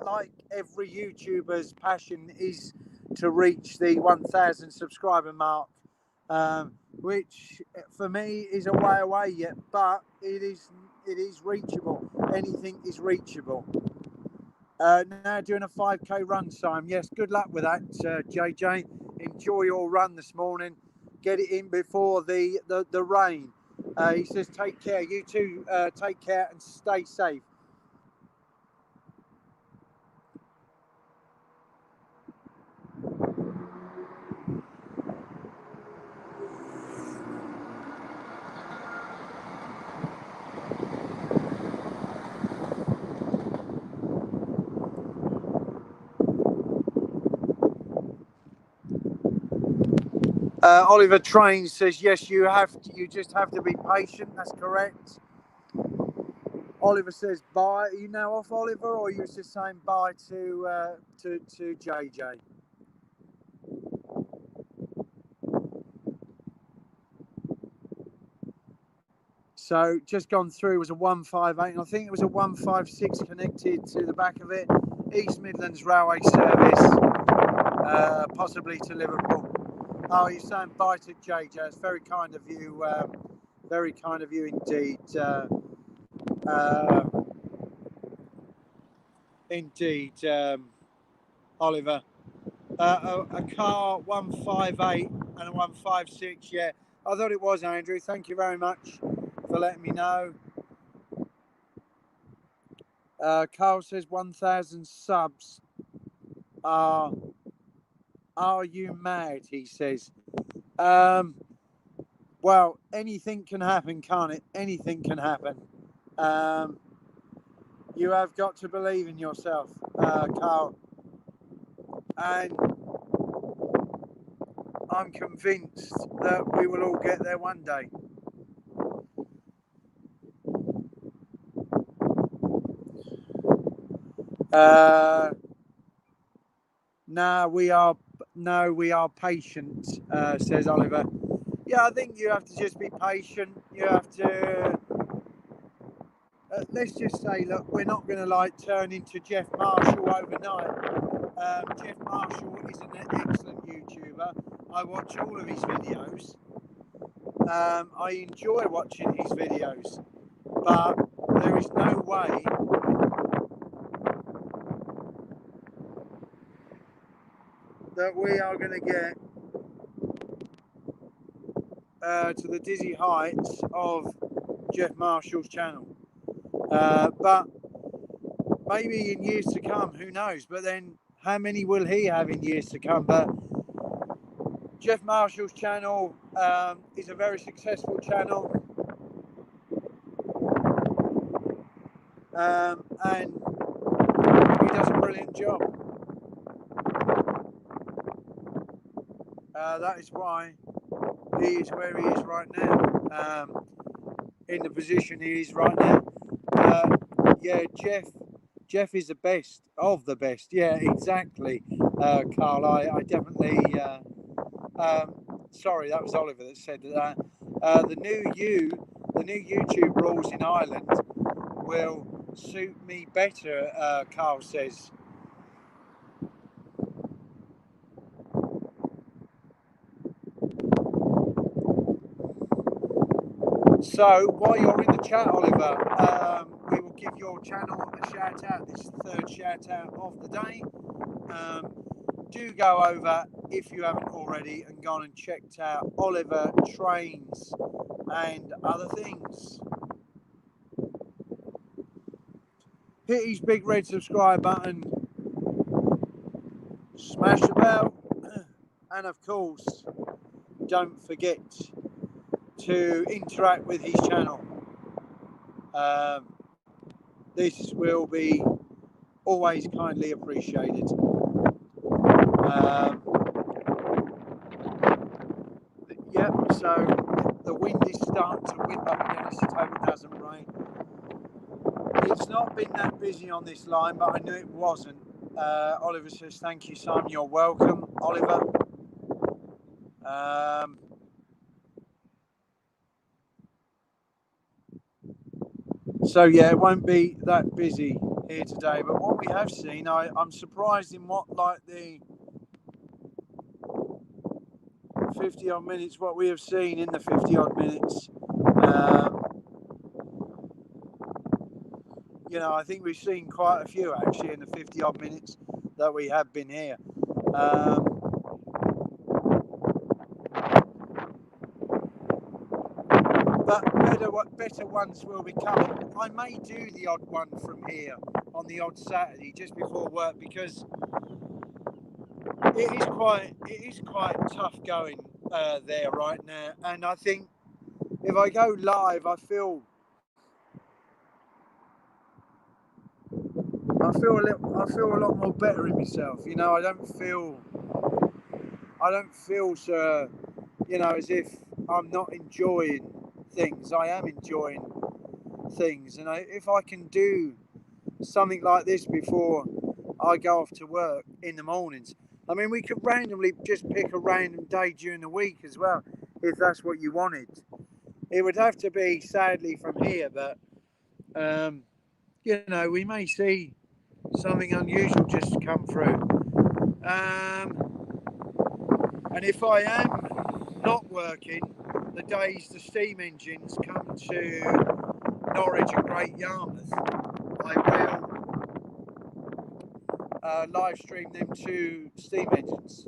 like every YouTuber's passion is to reach the 1,000 subscriber mark, which for me is a way away yet, but it is reachable. Anything is reachable. Now doing a 5k run, Simon. Yes, good luck with that, JJ. Enjoy your run this morning. Get it in before the rain. He says, take care. You too, take care and stay safe. Oliver Train says, yes, you just have to be patient. That's correct. Oliver says, bye. Are you now off, Oliver, or are you just saying bye to JJ? So just gone through was a 158, and I think it was a 156 connected to the back of it. East Midlands Railway Service, possibly to Liverpool. Oh, you're saying bye to JJ. It's very kind of you. Very kind of you indeed. Indeed, Oliver. A car 158 and a 156. Yeah, I thought it was, Andrew. Thank you very much for letting me know. Carl says 1,000 subs. Are you mad? He says. Well, anything can happen, can't it? Anything can happen. You have got to believe in yourself, Carl. And I'm convinced that we will all get there one day. No, we are patient, says Oliver. Yeah, I think you have to just be patient. You have to. Let's just say, look, we're not going to like turn into Jeff Marshall overnight. Jeff Marshall is an excellent YouTuber. I watch all of his videos. I enjoy watching his videos, but there is no way that we are going to get to the dizzy heights of Jeff Marshall's channel. But maybe in years to come, who knows? But then how many will he have in years to come? But Jeff Marshall's channel is a very successful channel. And he does a brilliant job. That is why he is where he is right now, in the position he is right now. Yeah, Jeff is the best of the best. Yeah, exactly, Carl. I definitely. Sorry, that was Oliver that said that. The new YouTube rules in Ireland will suit me better. Carl says. So while you're in the chat, Oliver, we will give your channel a shout out. This is the third shout out of the day. Do go over, if you haven't already, and gone and checked out Oliver Trains and other things. Hit his big red subscribe button, smash the bell, and of course, don't forget to interact with his channel. This will be always kindly appreciated. Yep, so the wind is starting to whip up again. Let's just hope it doesn't rain. It's not been that busy on this line, but I knew it wasn't. Oliver says, thank you, Simon. You're welcome, Oliver. So yeah, it won't be that busy here today. But what we have seen, I'm surprised in what, like the 50 odd minutes, what we have seen in the 50 odd minutes. You know, I think we've seen quite a few actually in the 50 odd minutes that we have been here. But better ones will be coming. I may do the odd one from here on the odd Saturday just before work, because it is quite tough going there right now. And I think if I go live, I feel a lot more better in myself. You know, I don't feel so, you know, as if I'm not enjoying things. I am enjoying things, and if I can do something like this before I go off to work in the mornings. I mean, we could randomly just pick a random day during the week as well, if that's what you wanted. It would have to be, sadly, from here, but you know, we may see something unusual just come through. And if I am not working, the days the steam engines come to Norwich and Great Yarmouth, I will live stream them to steam engines.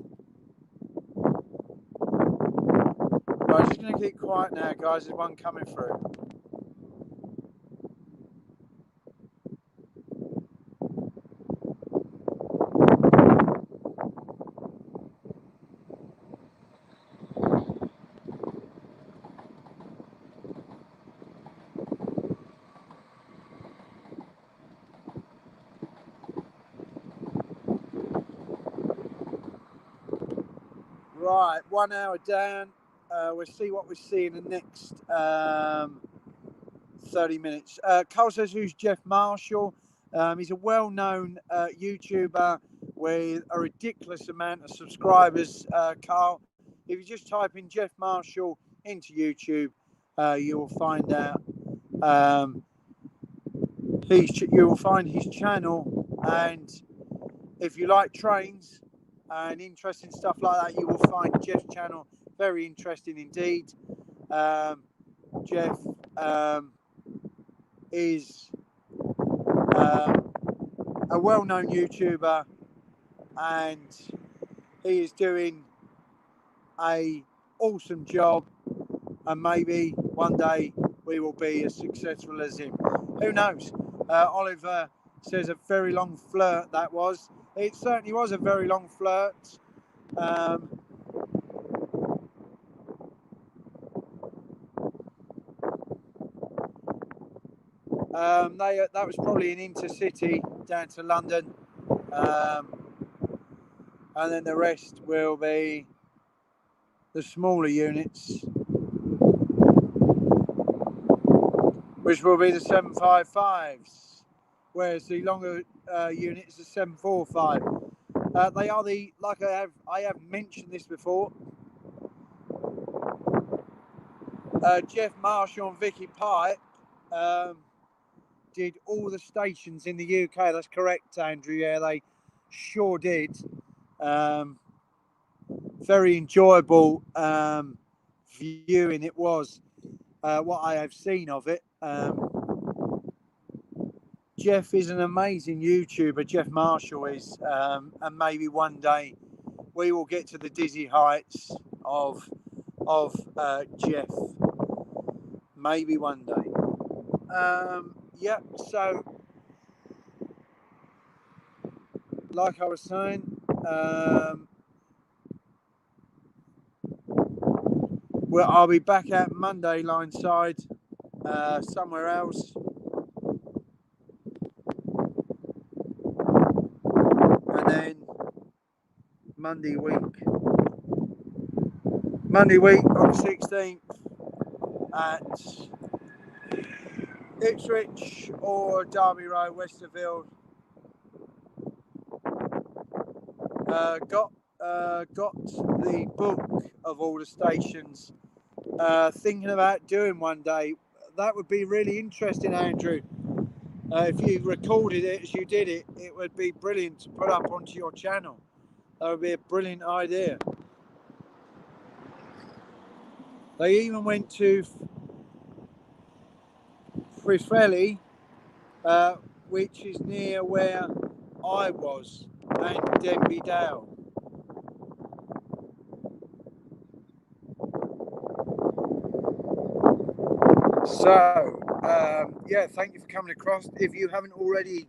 Right, just going to keep quiet now, guys. There's one coming through. Right, 1 hour down. We'll see what we see in the next 30 minutes. Carl says, who's Jeff Marshall? He's a well-known YouTuber with a ridiculous amount of subscribers, Carl. If you just type in Jeff Marshall into YouTube, you will find out. You will find his channel, and if you like trains and interesting stuff like that, you will find Jeff's channel very interesting indeed. Jeff is a well-known YouTuber, and he is doing a awesome job, and maybe one day we will be as successful as him. Who knows? Oliver says a very long flirt that was. It certainly was a very long flirt. That was probably an intercity down to London, and then the rest will be the smaller units, which will be the 755s, whereas the longer units are 745. They are like I have mentioned this before. Jeff Marshall and Vicky Pipe did all the stations in the UK. That's correct, Andrew. Yeah, they sure did. Very enjoyable viewing it was. What I have seen of it. Jeff is an amazing YouTuber. Jeff Marshall is, and maybe one day we will get to the dizzy heights of Jeff. Maybe one day. Yeah. So, like I was saying, I'll be back out Monday line side, somewhere else. And then Monday week on the 16th at Ipswich or Derby Road, Westerfield. Got the book of all the stations. Thinking about doing one day. That would be really interesting, Andrew. If you recorded it as you did it, it would be brilliant to put up onto your channel. That would be a brilliant idea. They even went to Frifelli, which is near where I was, and Denby Dale. So, yeah, thank you for coming across. If you haven't already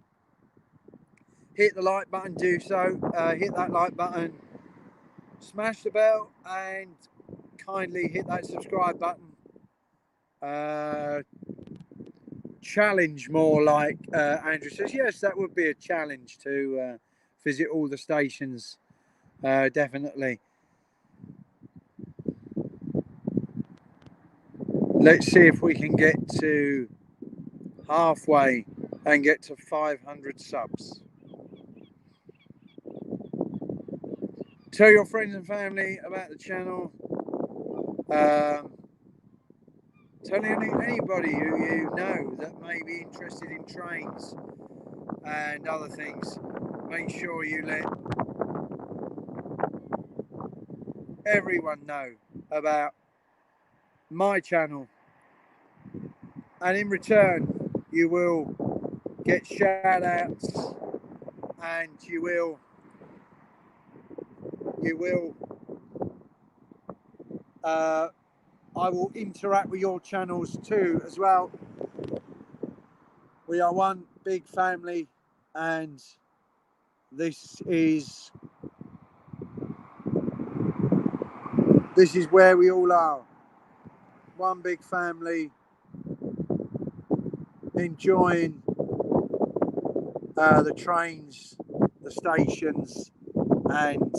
hit the like button, do so. Hit that like button, smash the bell, and kindly hit that subscribe button. Challenge more, like Andrew says. Yes, that would be a challenge to visit all the stations. Definitely. Let's see if we can get to halfway and get to 500 subs. Tell your friends and family about the channel. Tell anybody who you know that may be interested in trains and other things. Make sure you let everyone know about my channel, and in return you will get shout outs, and you will I will interact with your channels too as well. We are one big family, and this is where we all are. One big family, enjoying the trains, the stations, and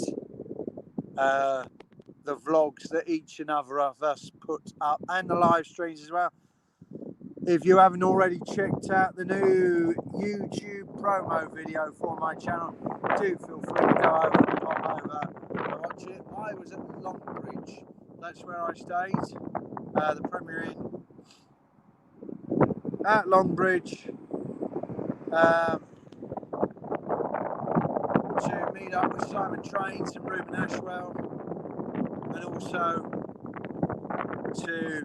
the vlogs that each and other of us put up, and the live streams as well. If you haven't already checked out the new YouTube promo video for my channel, do feel free to go over and pop over and watch it. I was at Longbridge, that's where I stayed, the Premier Inn at Longbridge, to meet up with Simon Trains and Ruben Ashwell, and also to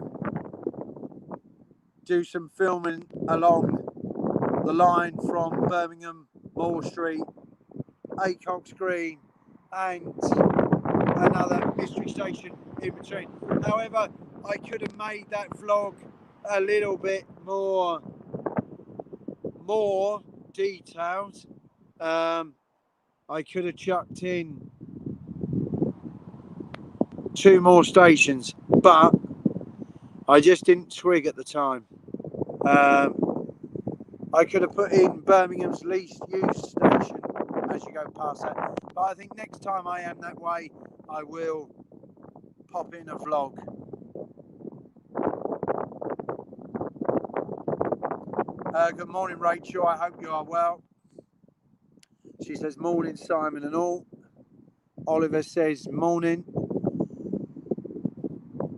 do some filming along the line from Birmingham, Moore Street, Acox Green, and another mystery station in between. However, I could have made that vlog a little bit more detailed. I could have chucked in 2 more stations, but I just didn't twig at the time. I could have put in Birmingham's least used station as you go past that, but I think next time I am that way, I will pop in a vlog. Good morning, Rachel. I hope you are well. She says morning, Simon and all. Oliver says morning.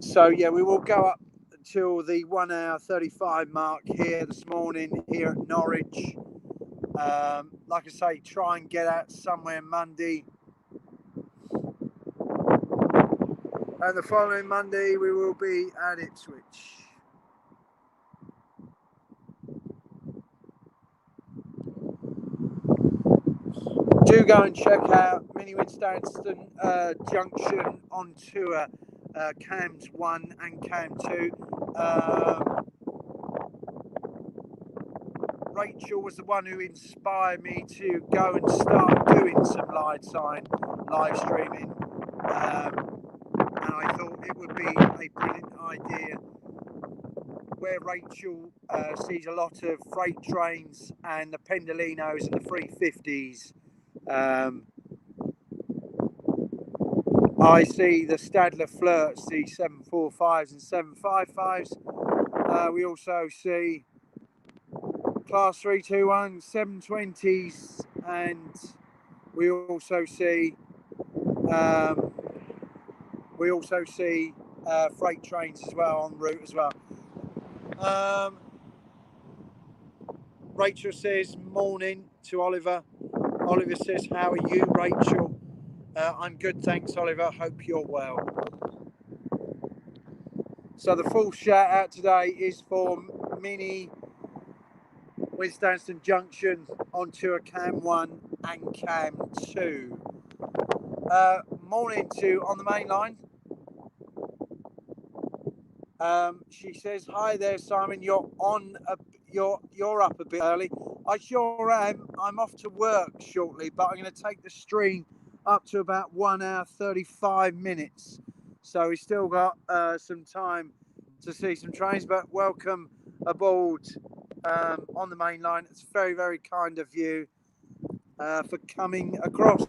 So yeah, we will go up until the 1 hour 35 mark here this morning here at Norwich. Like I say, try and get out somewhere Monday, and the following Monday we will be at Ipswich. Do go and check out Mini Winstanton Junction on tour, cams 1 and cam 2. Rachel was the one who inspired me to go and start doing some live streaming, and I thought it would be a brilliant idea, where Rachel sees a lot of freight trains and the Pendolinos and the 350s. I see the Stadler Flirts, the 745s and 755s. We also see Class 321, 720s, and we also see freight trains as well en route as well. Rachel says morning to Oliver. Oliver says, how are you, Rachel? I'm good, thanks, Oliver. Hope you're well. So the full shout out today is for Mini Winstanton Junction on tour cam 1 and cam 2. Morning to on the main line. She says, hi there, Simon. You're up a bit early. I sure am. I'm off to work shortly, but I'm going to take the stream up to about 1 hour 35 minutes. So we still got some time to see some trains, but welcome aboard on the main line. It's very, very kind of you for coming across.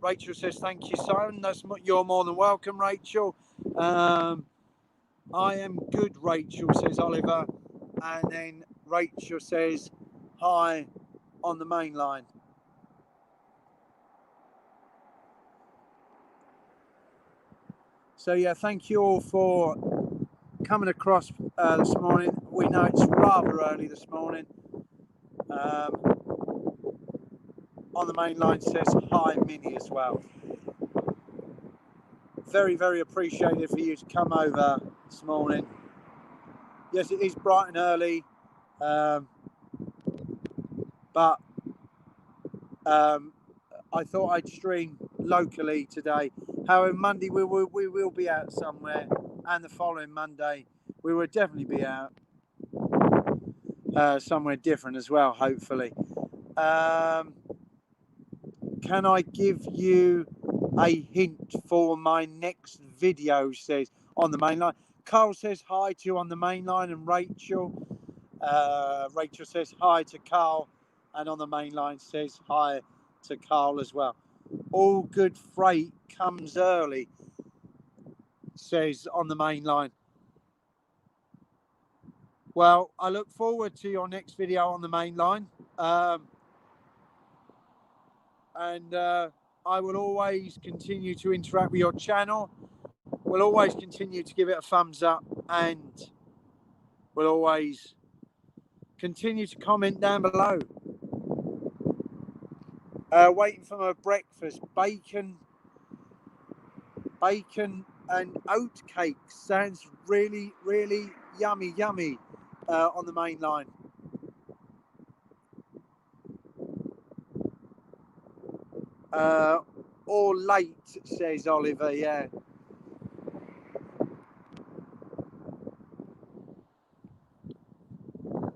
Rachel says, thank you, Simon. You're more than welcome, Rachel. I am good, Rachel, says Oliver. And then Rachel says, hi on the main line. So yeah, thank you all for coming across this morning. We know it's rather early this morning. On the main line says hi, Minnie, as well. Very, very appreciated for you to come over this morning. Yes, it is bright and early, but I thought I'd stream locally today. However, Monday we will be out somewhere, and the following Monday we will definitely be out somewhere different as well, hopefully. Can I give you a hint for my next video, says on the main line. Carl says hi to on the main line, and Rachel says hi to Carl, and on the main line says hi to Carl as well. All good freight comes early, says on the main line. Well, I look forward to your next video on the main line. And I will always continue to interact with your channel. We'll always continue to give it a thumbs up, and we'll always continue to comment down below. Waiting for my breakfast, bacon and oat cake. Sounds really, really yummy on the main line. Or late, says Oliver, yeah.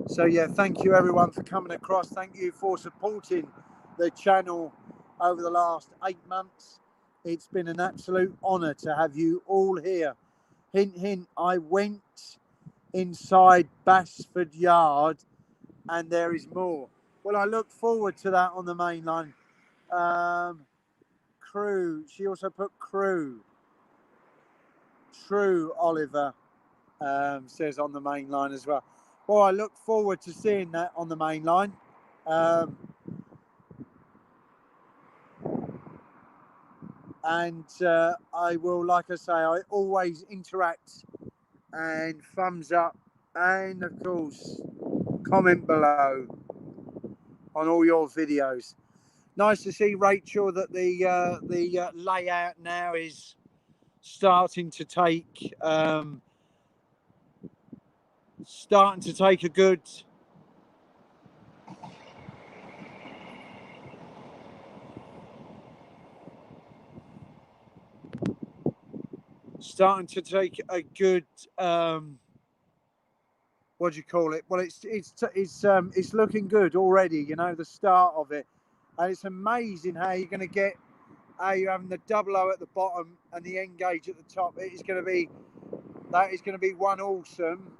So yeah, thank you everyone for coming across. Thank you for supporting the channel over the last 8 months. It's been an absolute honour to have you all here. Hint, hint, I went inside Basford Yard and there is more. Well, I look forward to that on the main line. Crew, she also put crew. True, Oliver says on the main line as well. Well, I look forward to seeing that on the main line. And I will, like I say, I always interact and thumbs up, and of course comment below on all your videos. Nice to see, Rachel, that the layout now is starting to take a good what do you call it? Well, it's looking good already. You know, the start of it, and it's amazing how you're going to get you're having the double O at the bottom and the N gauge at the top. That is going to be one awesome,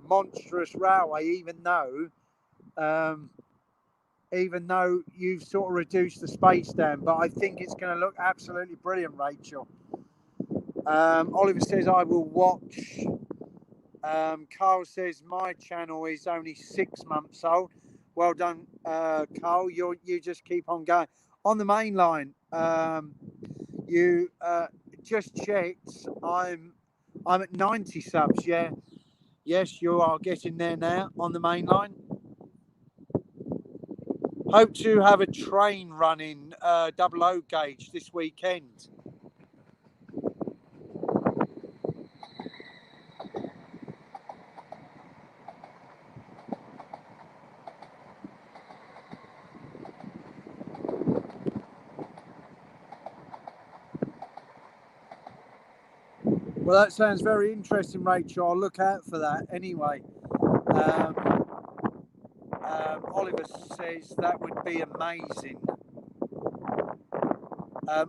monstrous railway. Even though you've sort of reduced the space down, but I think it's going to look absolutely brilliant, Rachel. Oliver says I will watch. Carl says my channel is only 6 months old. Well done, Carl. You just keep on going on the main line. You just checked. I'm at 90 subs. Yeah, yes, you are getting there now on the main line. Hope to have a train running double O gauge this weekend. Well, that sounds very interesting, Rachel. I'll look out for that anyway. Oliver says that would be amazing.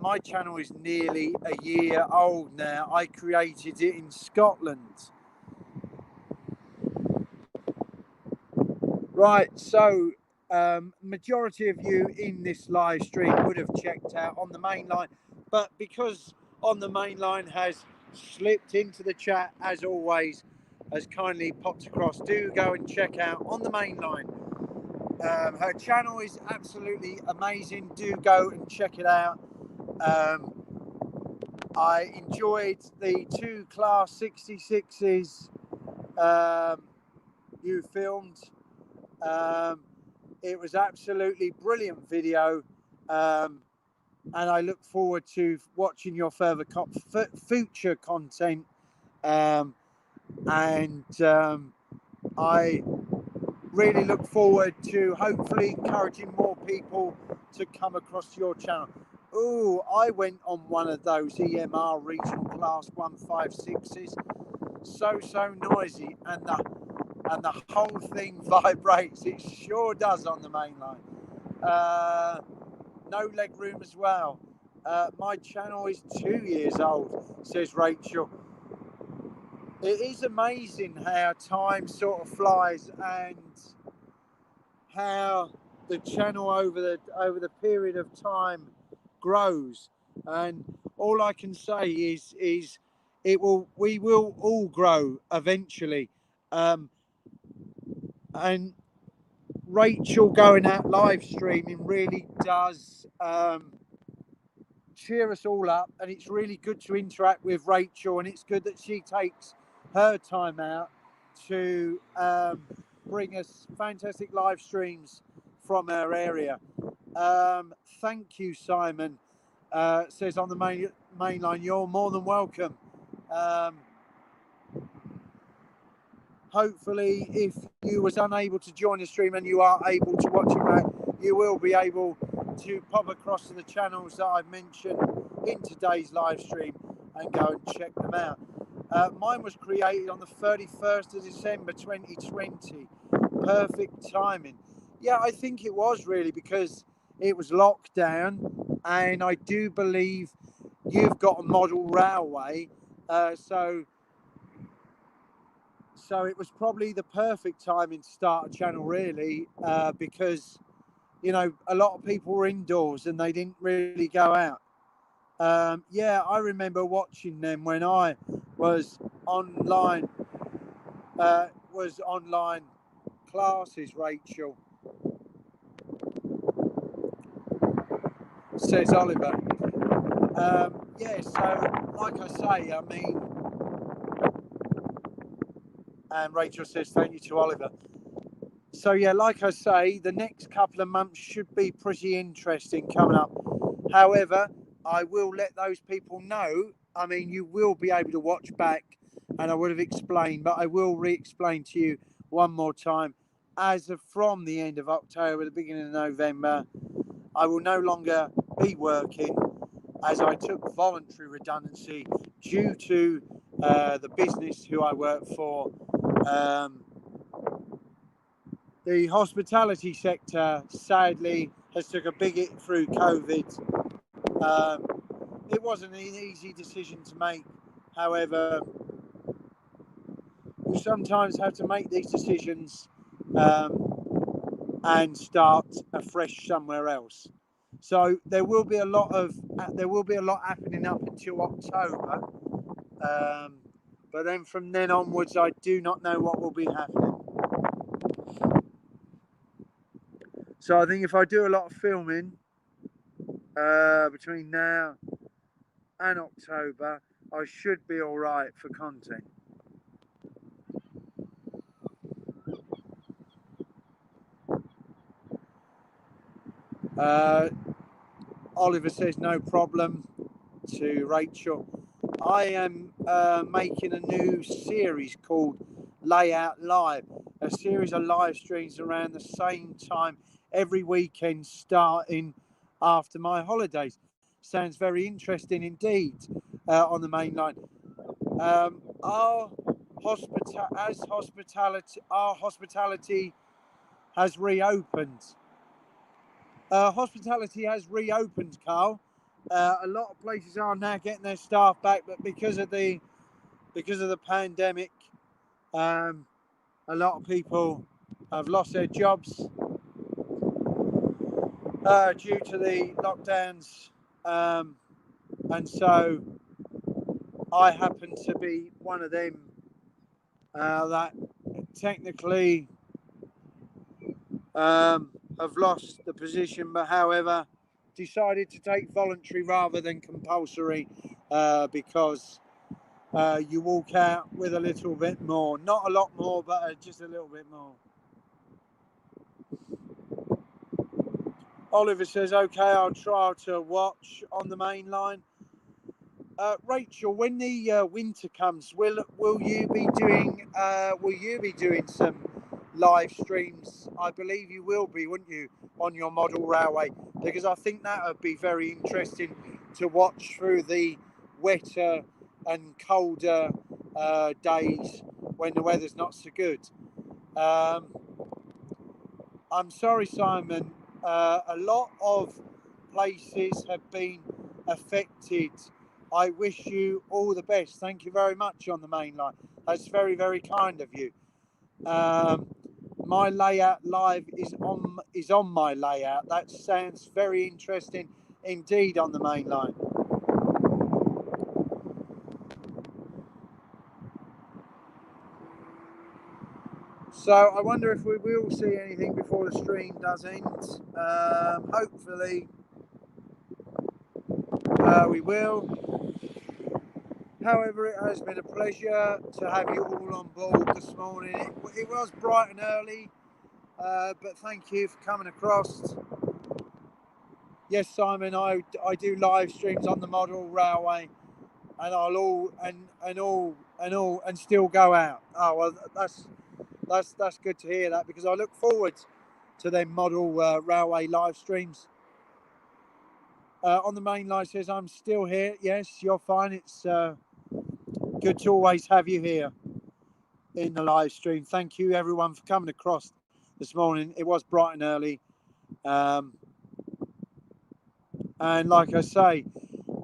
My channel is nearly a year old now. I created it in Scotland. Right, so majority of you in this live stream would have checked out on the main line, but because on the main line has slipped into the chat, as always, has kindly popped across, do go and check out on the main line. Her channel is absolutely amazing. Do go and check it out. I enjoyed the 2 Class 66s you filmed. It was absolutely brilliant video, and I look forward to watching your further future content. I really look forward to hopefully encouraging more people to come across your channel. Oh, I went on one of those EMR regional class 156s. So noisy, and the whole thing vibrates. It sure does on the main line. No leg room as well. My channel is 2 years old, says Rachel. It is amazing how time sort of flies, and how the channel over the period of time grows. And all I can say is we will all grow eventually. And Rachel going out live streaming really does cheer us all up, and it's really good to interact with Rachel, and it's good that she takes her time out to bring us fantastic live streams from her area. Thank you, Simon. Says on the main line, you're more than welcome. Hopefully, if you was unable to join the stream and you are able to watch it back, you will be able to pop across to the channels that I've mentioned in today's live stream and go and check them out. Mine was created on the 31st of December 2020. Perfect timing. Yeah, I think it was really, because it was lockdown, and I do believe you've got a model railway, so it was probably the perfect timing to start a channel, really, because, you know, a lot of people were indoors and they didn't really go out. Yeah, I remember watching them when I was online, classes, Rachel, says Oliver. Yeah, so like I say, I mean, and Rachel says thank you to Oliver. So yeah, like I say, the next couple of months should be pretty interesting coming up. However, I will let those people know. I mean, you will be able to watch back, and I would have explained, but I will re-explain to you one more time. As of from the end of October, the beginning of November, I will no longer be working, as I took voluntary redundancy due to the business who I work for. The hospitality sector, sadly, has took a big hit through COVID. It wasn't an easy decision to make. However, you sometimes have to make these decisions and start afresh somewhere else. So there will be a lot happening up until October. But then from then onwards, I do not know what will be happening. So I think if I do a lot of filming between now and October, I should be all right for content. Oliver says no problem to Rachel. I am making a new series called Layout Live, a series of live streams around the same time every weekend starting after my holidays. Sounds very interesting indeed on the main line. Our hospitality has reopened. Hospitality has reopened, Carl. A lot of places are now getting their staff back, but because of the pandemic, a lot of people have lost their jobs due to the lockdowns, and so I happen to be one of them that technically have lost the position, but however decided to take voluntary rather than compulsory, because you walk out with a little bit more, not a lot more, but just a little bit more. Oliver says, okay, I'll try to watch on the main line. Rachel, when the winter comes, will you be doing some live streams? I believe you will be, wouldn't you, on your model railway? Because I think that would be very interesting to watch through the wetter and colder days when the weather's not so good. I'm sorry, Simon. A lot of places have been affected. I wish you all the best. Thank you very much on the main line. That's very, very kind of you. My layout live is on my layout. That sounds very interesting indeed on the main line. So I wonder if we will see anything before the stream does end. Hopefully we will. However, it has been a pleasure to have you all on board this morning. It was bright and early, but thank you for coming across. Yes, Simon, I do live streams on the model railway, and I'll still go out. Oh well, that's good to hear that, because I look forward to them model railway live streams. On the main line says I'm still here. Yes, you're fine. It's good to always have you here in the live stream. Thank you everyone for coming across this morning. It was bright and early, and like I say,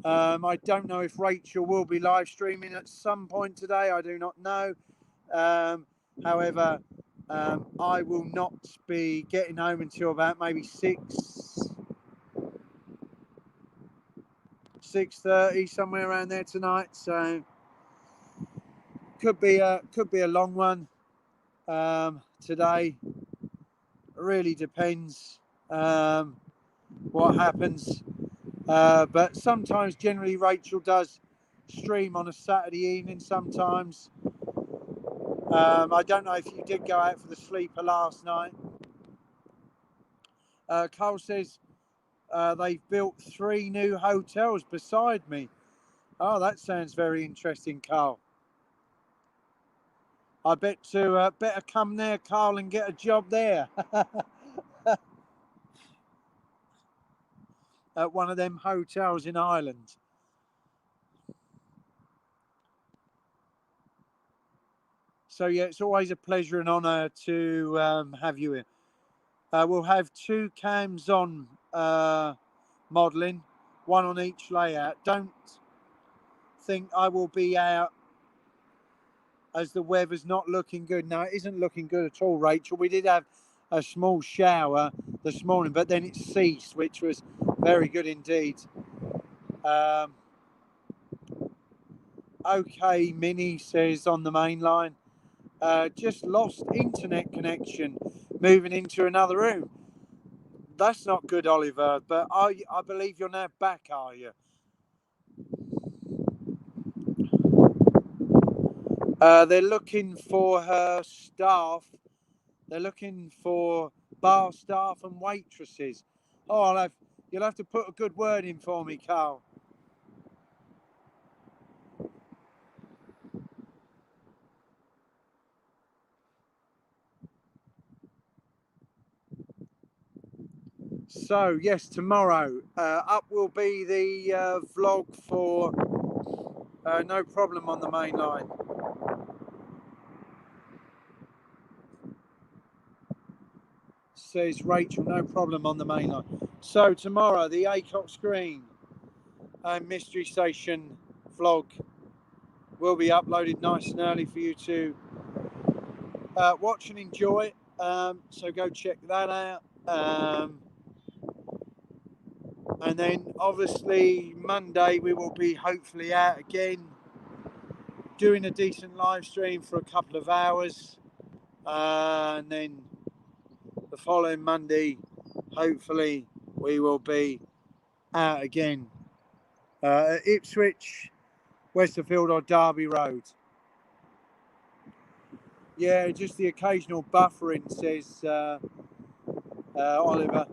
I don't know if Rachel will be live streaming at some point today. I do not know. However, I will not be getting home until about maybe 6:30, somewhere around there tonight. So could be a long one today. It really depends what happens. But sometimes, generally, Rachel does stream on a Saturday evening sometimes. I don't know if you did go out for the sleeper last night. Carl says they've built 3 new hotels beside me. Oh, that sounds very interesting, Carl. I bet to better come there, Carl, and get a job there. At one of them hotels in Ireland. So yeah, it's always a pleasure and honour to have you here. We'll have 2 cams on modelling, 1 on each layout. Don't think I will be out as the weather's not looking good. No, it isn't looking good at all, Rachel. We did have a small shower this morning, but then it ceased, which was very good indeed. Okay, Minnie says on the main line, just lost internet connection, moving into another room. That's not good, Oliver, but I believe you're now back, are you? They're looking for her staff. They're looking for bar staff and waitresses. Oh, you'll have to put a good word in for me, Carl. So, yes, tomorrow up will be the vlog for No Problem on the main line. Says Rachel, no problem on the main line. So tomorrow, the ACOT Screen and Mystery Station vlog will be uploaded nice and early for you to watch and enjoy. So go check that out. And then obviously Monday we will be hopefully out again, doing a decent live stream for a couple of hours. And then the following Monday, hopefully we will be out again at Ipswich, Westerfield or Derby Road. Yeah, just the occasional buffering, says Oliver.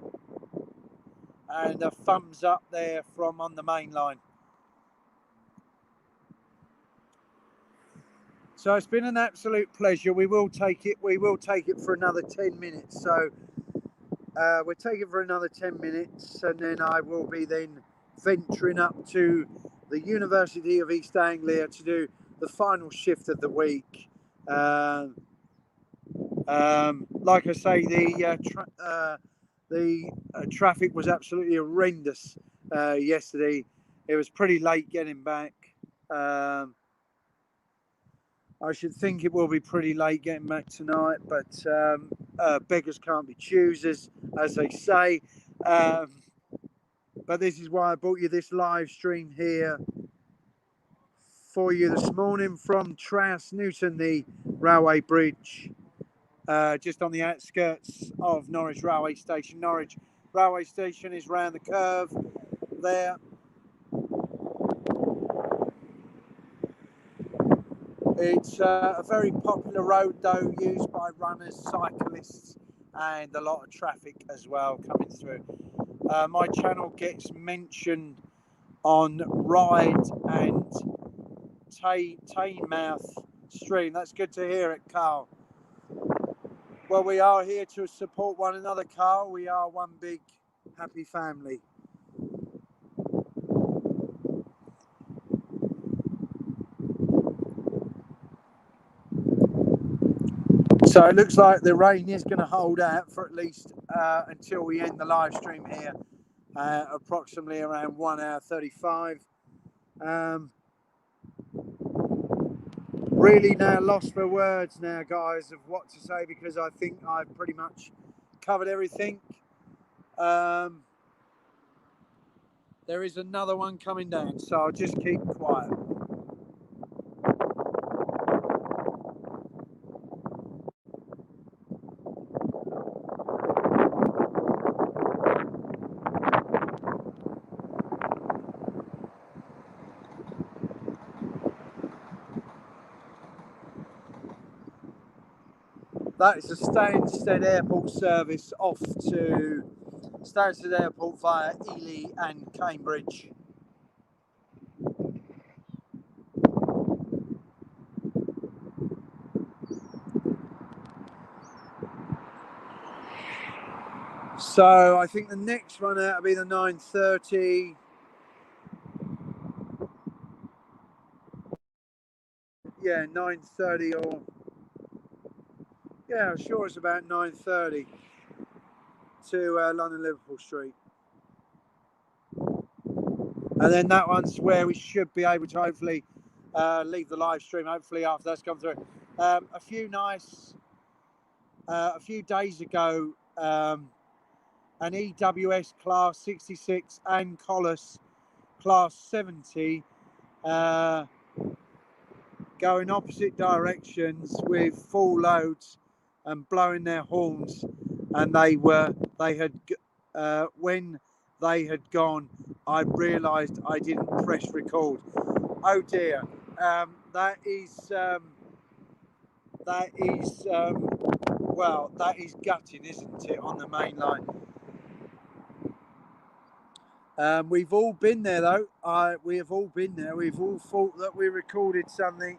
And a thumbs up there from on the main line. So it's been an absolute pleasure. We will take it for another 10 minutes. So we'll take it for another 10 minutes, and then I will be then venturing up to the University of East Anglia to do the final shift of the week. Like I say, the traffic was absolutely horrendous yesterday. It was pretty late getting back. I should think it will be pretty late getting back tonight, but beggars can't be choosers, as they say. But But this is why I brought you this live stream here for you this morning from Trowse, Newton, the railway bridge, just on the outskirts of Norwich railway station. Norwich railway station is round the curve there. It's a very popular road though, used by runners, cyclists and a lot of traffic as well coming through. My channel gets mentioned on Ride and Taymouth stream. That's good to hear it, Carl. Well, we are here to support one another, Carl. We are one big happy family. So it looks like the rain is going to hold out for at least until we end the live stream here, approximately around 1 hour 35. Really now lost for words now, guys, of what to say, because I think I've pretty much covered everything. There is another one coming down, so I'll just keep quiet. That is a Stansted Airport service off to Stansted Airport via Ely and Cambridge. So I think the next run out will be the 9:30. Yeah, 9:30 or... Yeah, I'm sure it's about 9:30 to London Liverpool Street. And then that one's where we should be able to hopefully leave the live stream, hopefully after that's come through. A few days ago, an EWS Class 66 and Collis Class 70 going opposite directions with full loads and blowing their horns, and when they had gone, I realised I didn't press record. Oh dear. That is gutting, isn't it, on the main line? We've all been there though. We have all been there. We've all thought that we recorded something.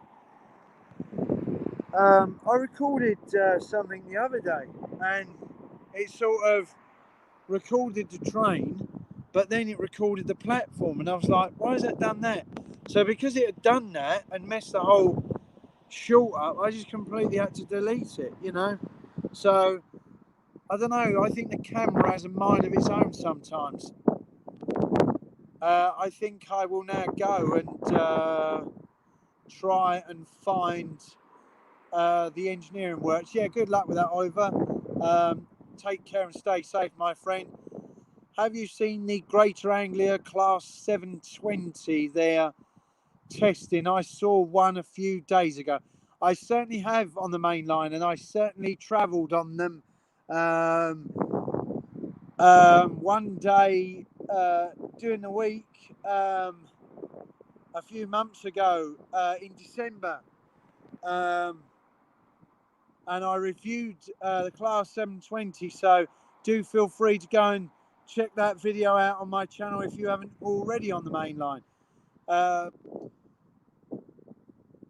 I recorded something the other day, and it sort of recorded the train, but then it recorded the platform, and I was like, why has it done that? So because it had done that and messed the whole short up, I just completely had to delete it, you know. So I don't know, I think the camera has a mind of its own sometimes. I think I will now go and try and find the engineering works. Yeah, good luck with that, Oliver. Take care and stay safe, my friend. Have you seen the Greater Anglia Class 720 there testing? I saw one a few days ago. I certainly have on the main line, and I certainly travelled on them one day during the week a few months ago in December. And I reviewed the Class 720, so do feel free to go and check that video out on my channel if you haven't already on the main line.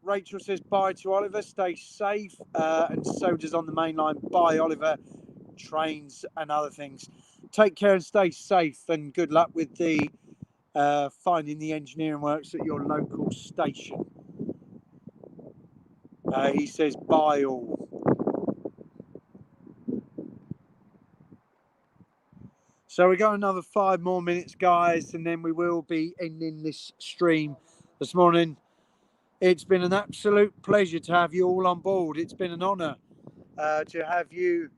Rachel says bye to Oliver, stay safe, and so does on the main line. Bye, Oliver. Trains and other things. Take care and stay safe, and good luck with the finding the engineering works at your local station. He says bye all. So we got another 5 more minutes, guys, and then we will be ending this stream this morning. It's been an absolute pleasure to have you all on board. It's been an honour to have you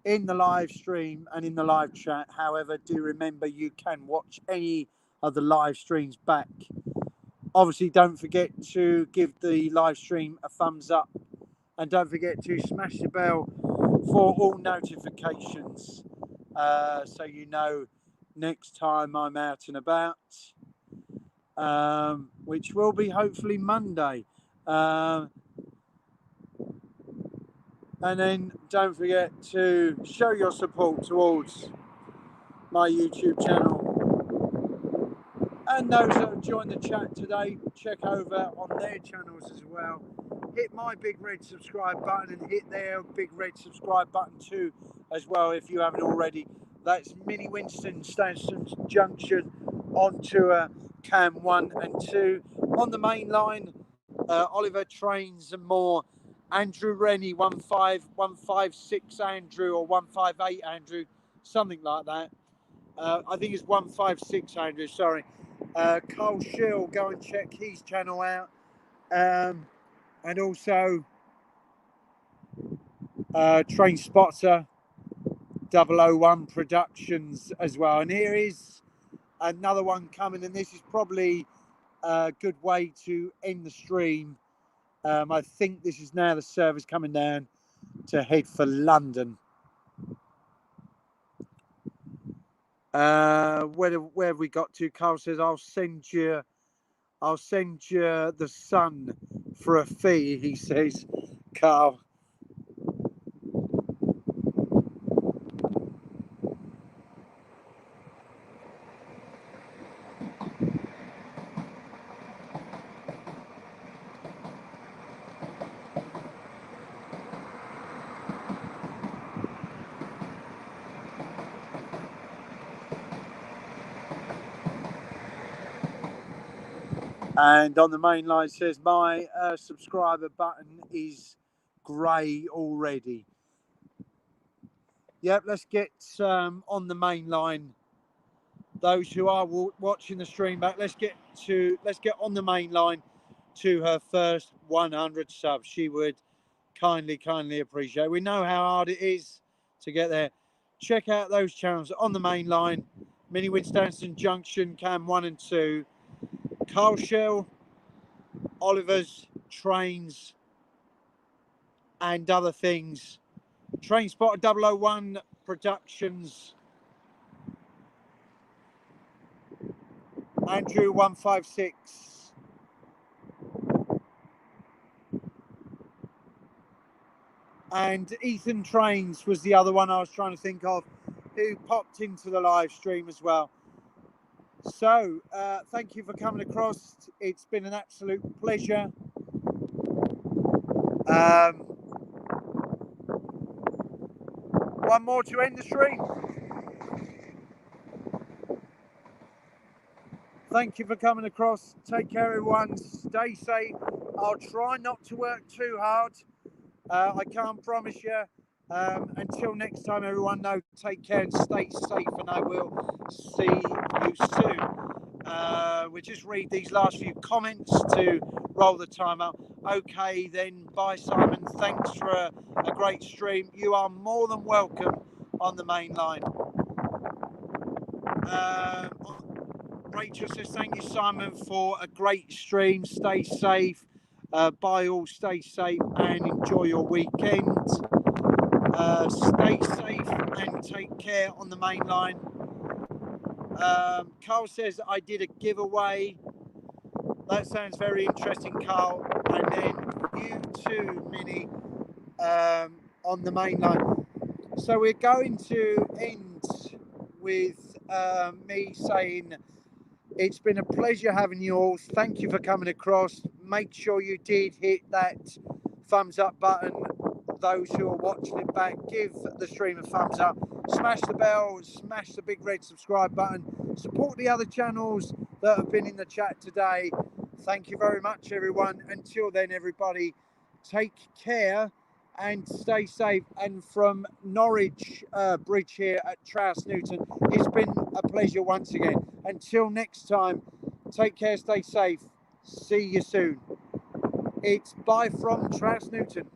in the live stream and in the live chat. However, do remember you can watch any of the live streams back. Obviously, don't forget to give the live stream a thumbs up, and don't forget to smash the bell for all notifications, so you know next time I'm out and about, which will be hopefully Monday. And then don't forget to show your support towards my YouTube channel. And those that have joined the chat today, check over on their channels as well. Hit my big red subscribe button and hit their big red subscribe button too as well if you haven't already. That's Mini Winston Stanton Junction onto Cam 1 and 2. On the main line, Oliver Trains and more. Andrew Rennie, 15156 Andrew, or 158 Andrew, something like that. I think it's 156 Andrew, sorry. Carl Schill, go and check his channel out. And also Train Spotter 001 Productions as well. And here is another one coming, and this is probably a good way to end the stream. I think this is now the service coming down to head for London. Where have we got to? Carl says, I'll send you the sun for a fee, he says, Carl. And on the main line says, my subscriber button is grey already. Yep, let's get on the main line. Those who are watching the stream back, let's get on the main line to her first 100 subs. She would kindly appreciate it. We know how hard it is to get there. Check out those channels on the main line. Mini Winston Junction, Cam 1 and 2. Carl Shell, Oliver's Trains and other things. Train Spotter 001 Productions. Andrew 156. And Ethan Trains was the other one I was trying to think of, who popped into the live stream as well. So, thank you for coming across. It's been an absolute pleasure. One more to end the stream. Thank you for coming across. Take care, everyone. Stay safe. I'll try not to work too hard. I can't promise you. Until next time, everyone, take care and stay safe, and I will see you soon. We'll just read these last few comments to roll the time up. Okay, then. Bye, Simon. Thanks for a great stream. You are more than welcome on the main line. Rachel says, thank you, Simon, for a great stream. Stay safe. Bye all. Stay safe and enjoy your weekend. Stay safe and take care on the main line. Carl says, I did a giveaway. That sounds very interesting, Carl. And then you too, Minnie, on the main line. So we're going to end with me saying it's been a pleasure having you all. Thank you for coming across. Make sure you did hit that thumbs up button. Those who are watching it back, give the stream a thumbs up. Smash the bell, smash the big red subscribe button. Support the other channels that have been in the chat today. Thank you very much, everyone. Until then, everybody, take care and stay safe. And from Norwich Bridge here at Trowse Newton, it's been a pleasure once again. Until next time, take care, stay safe. See you soon. It's bye from Trowse Newton.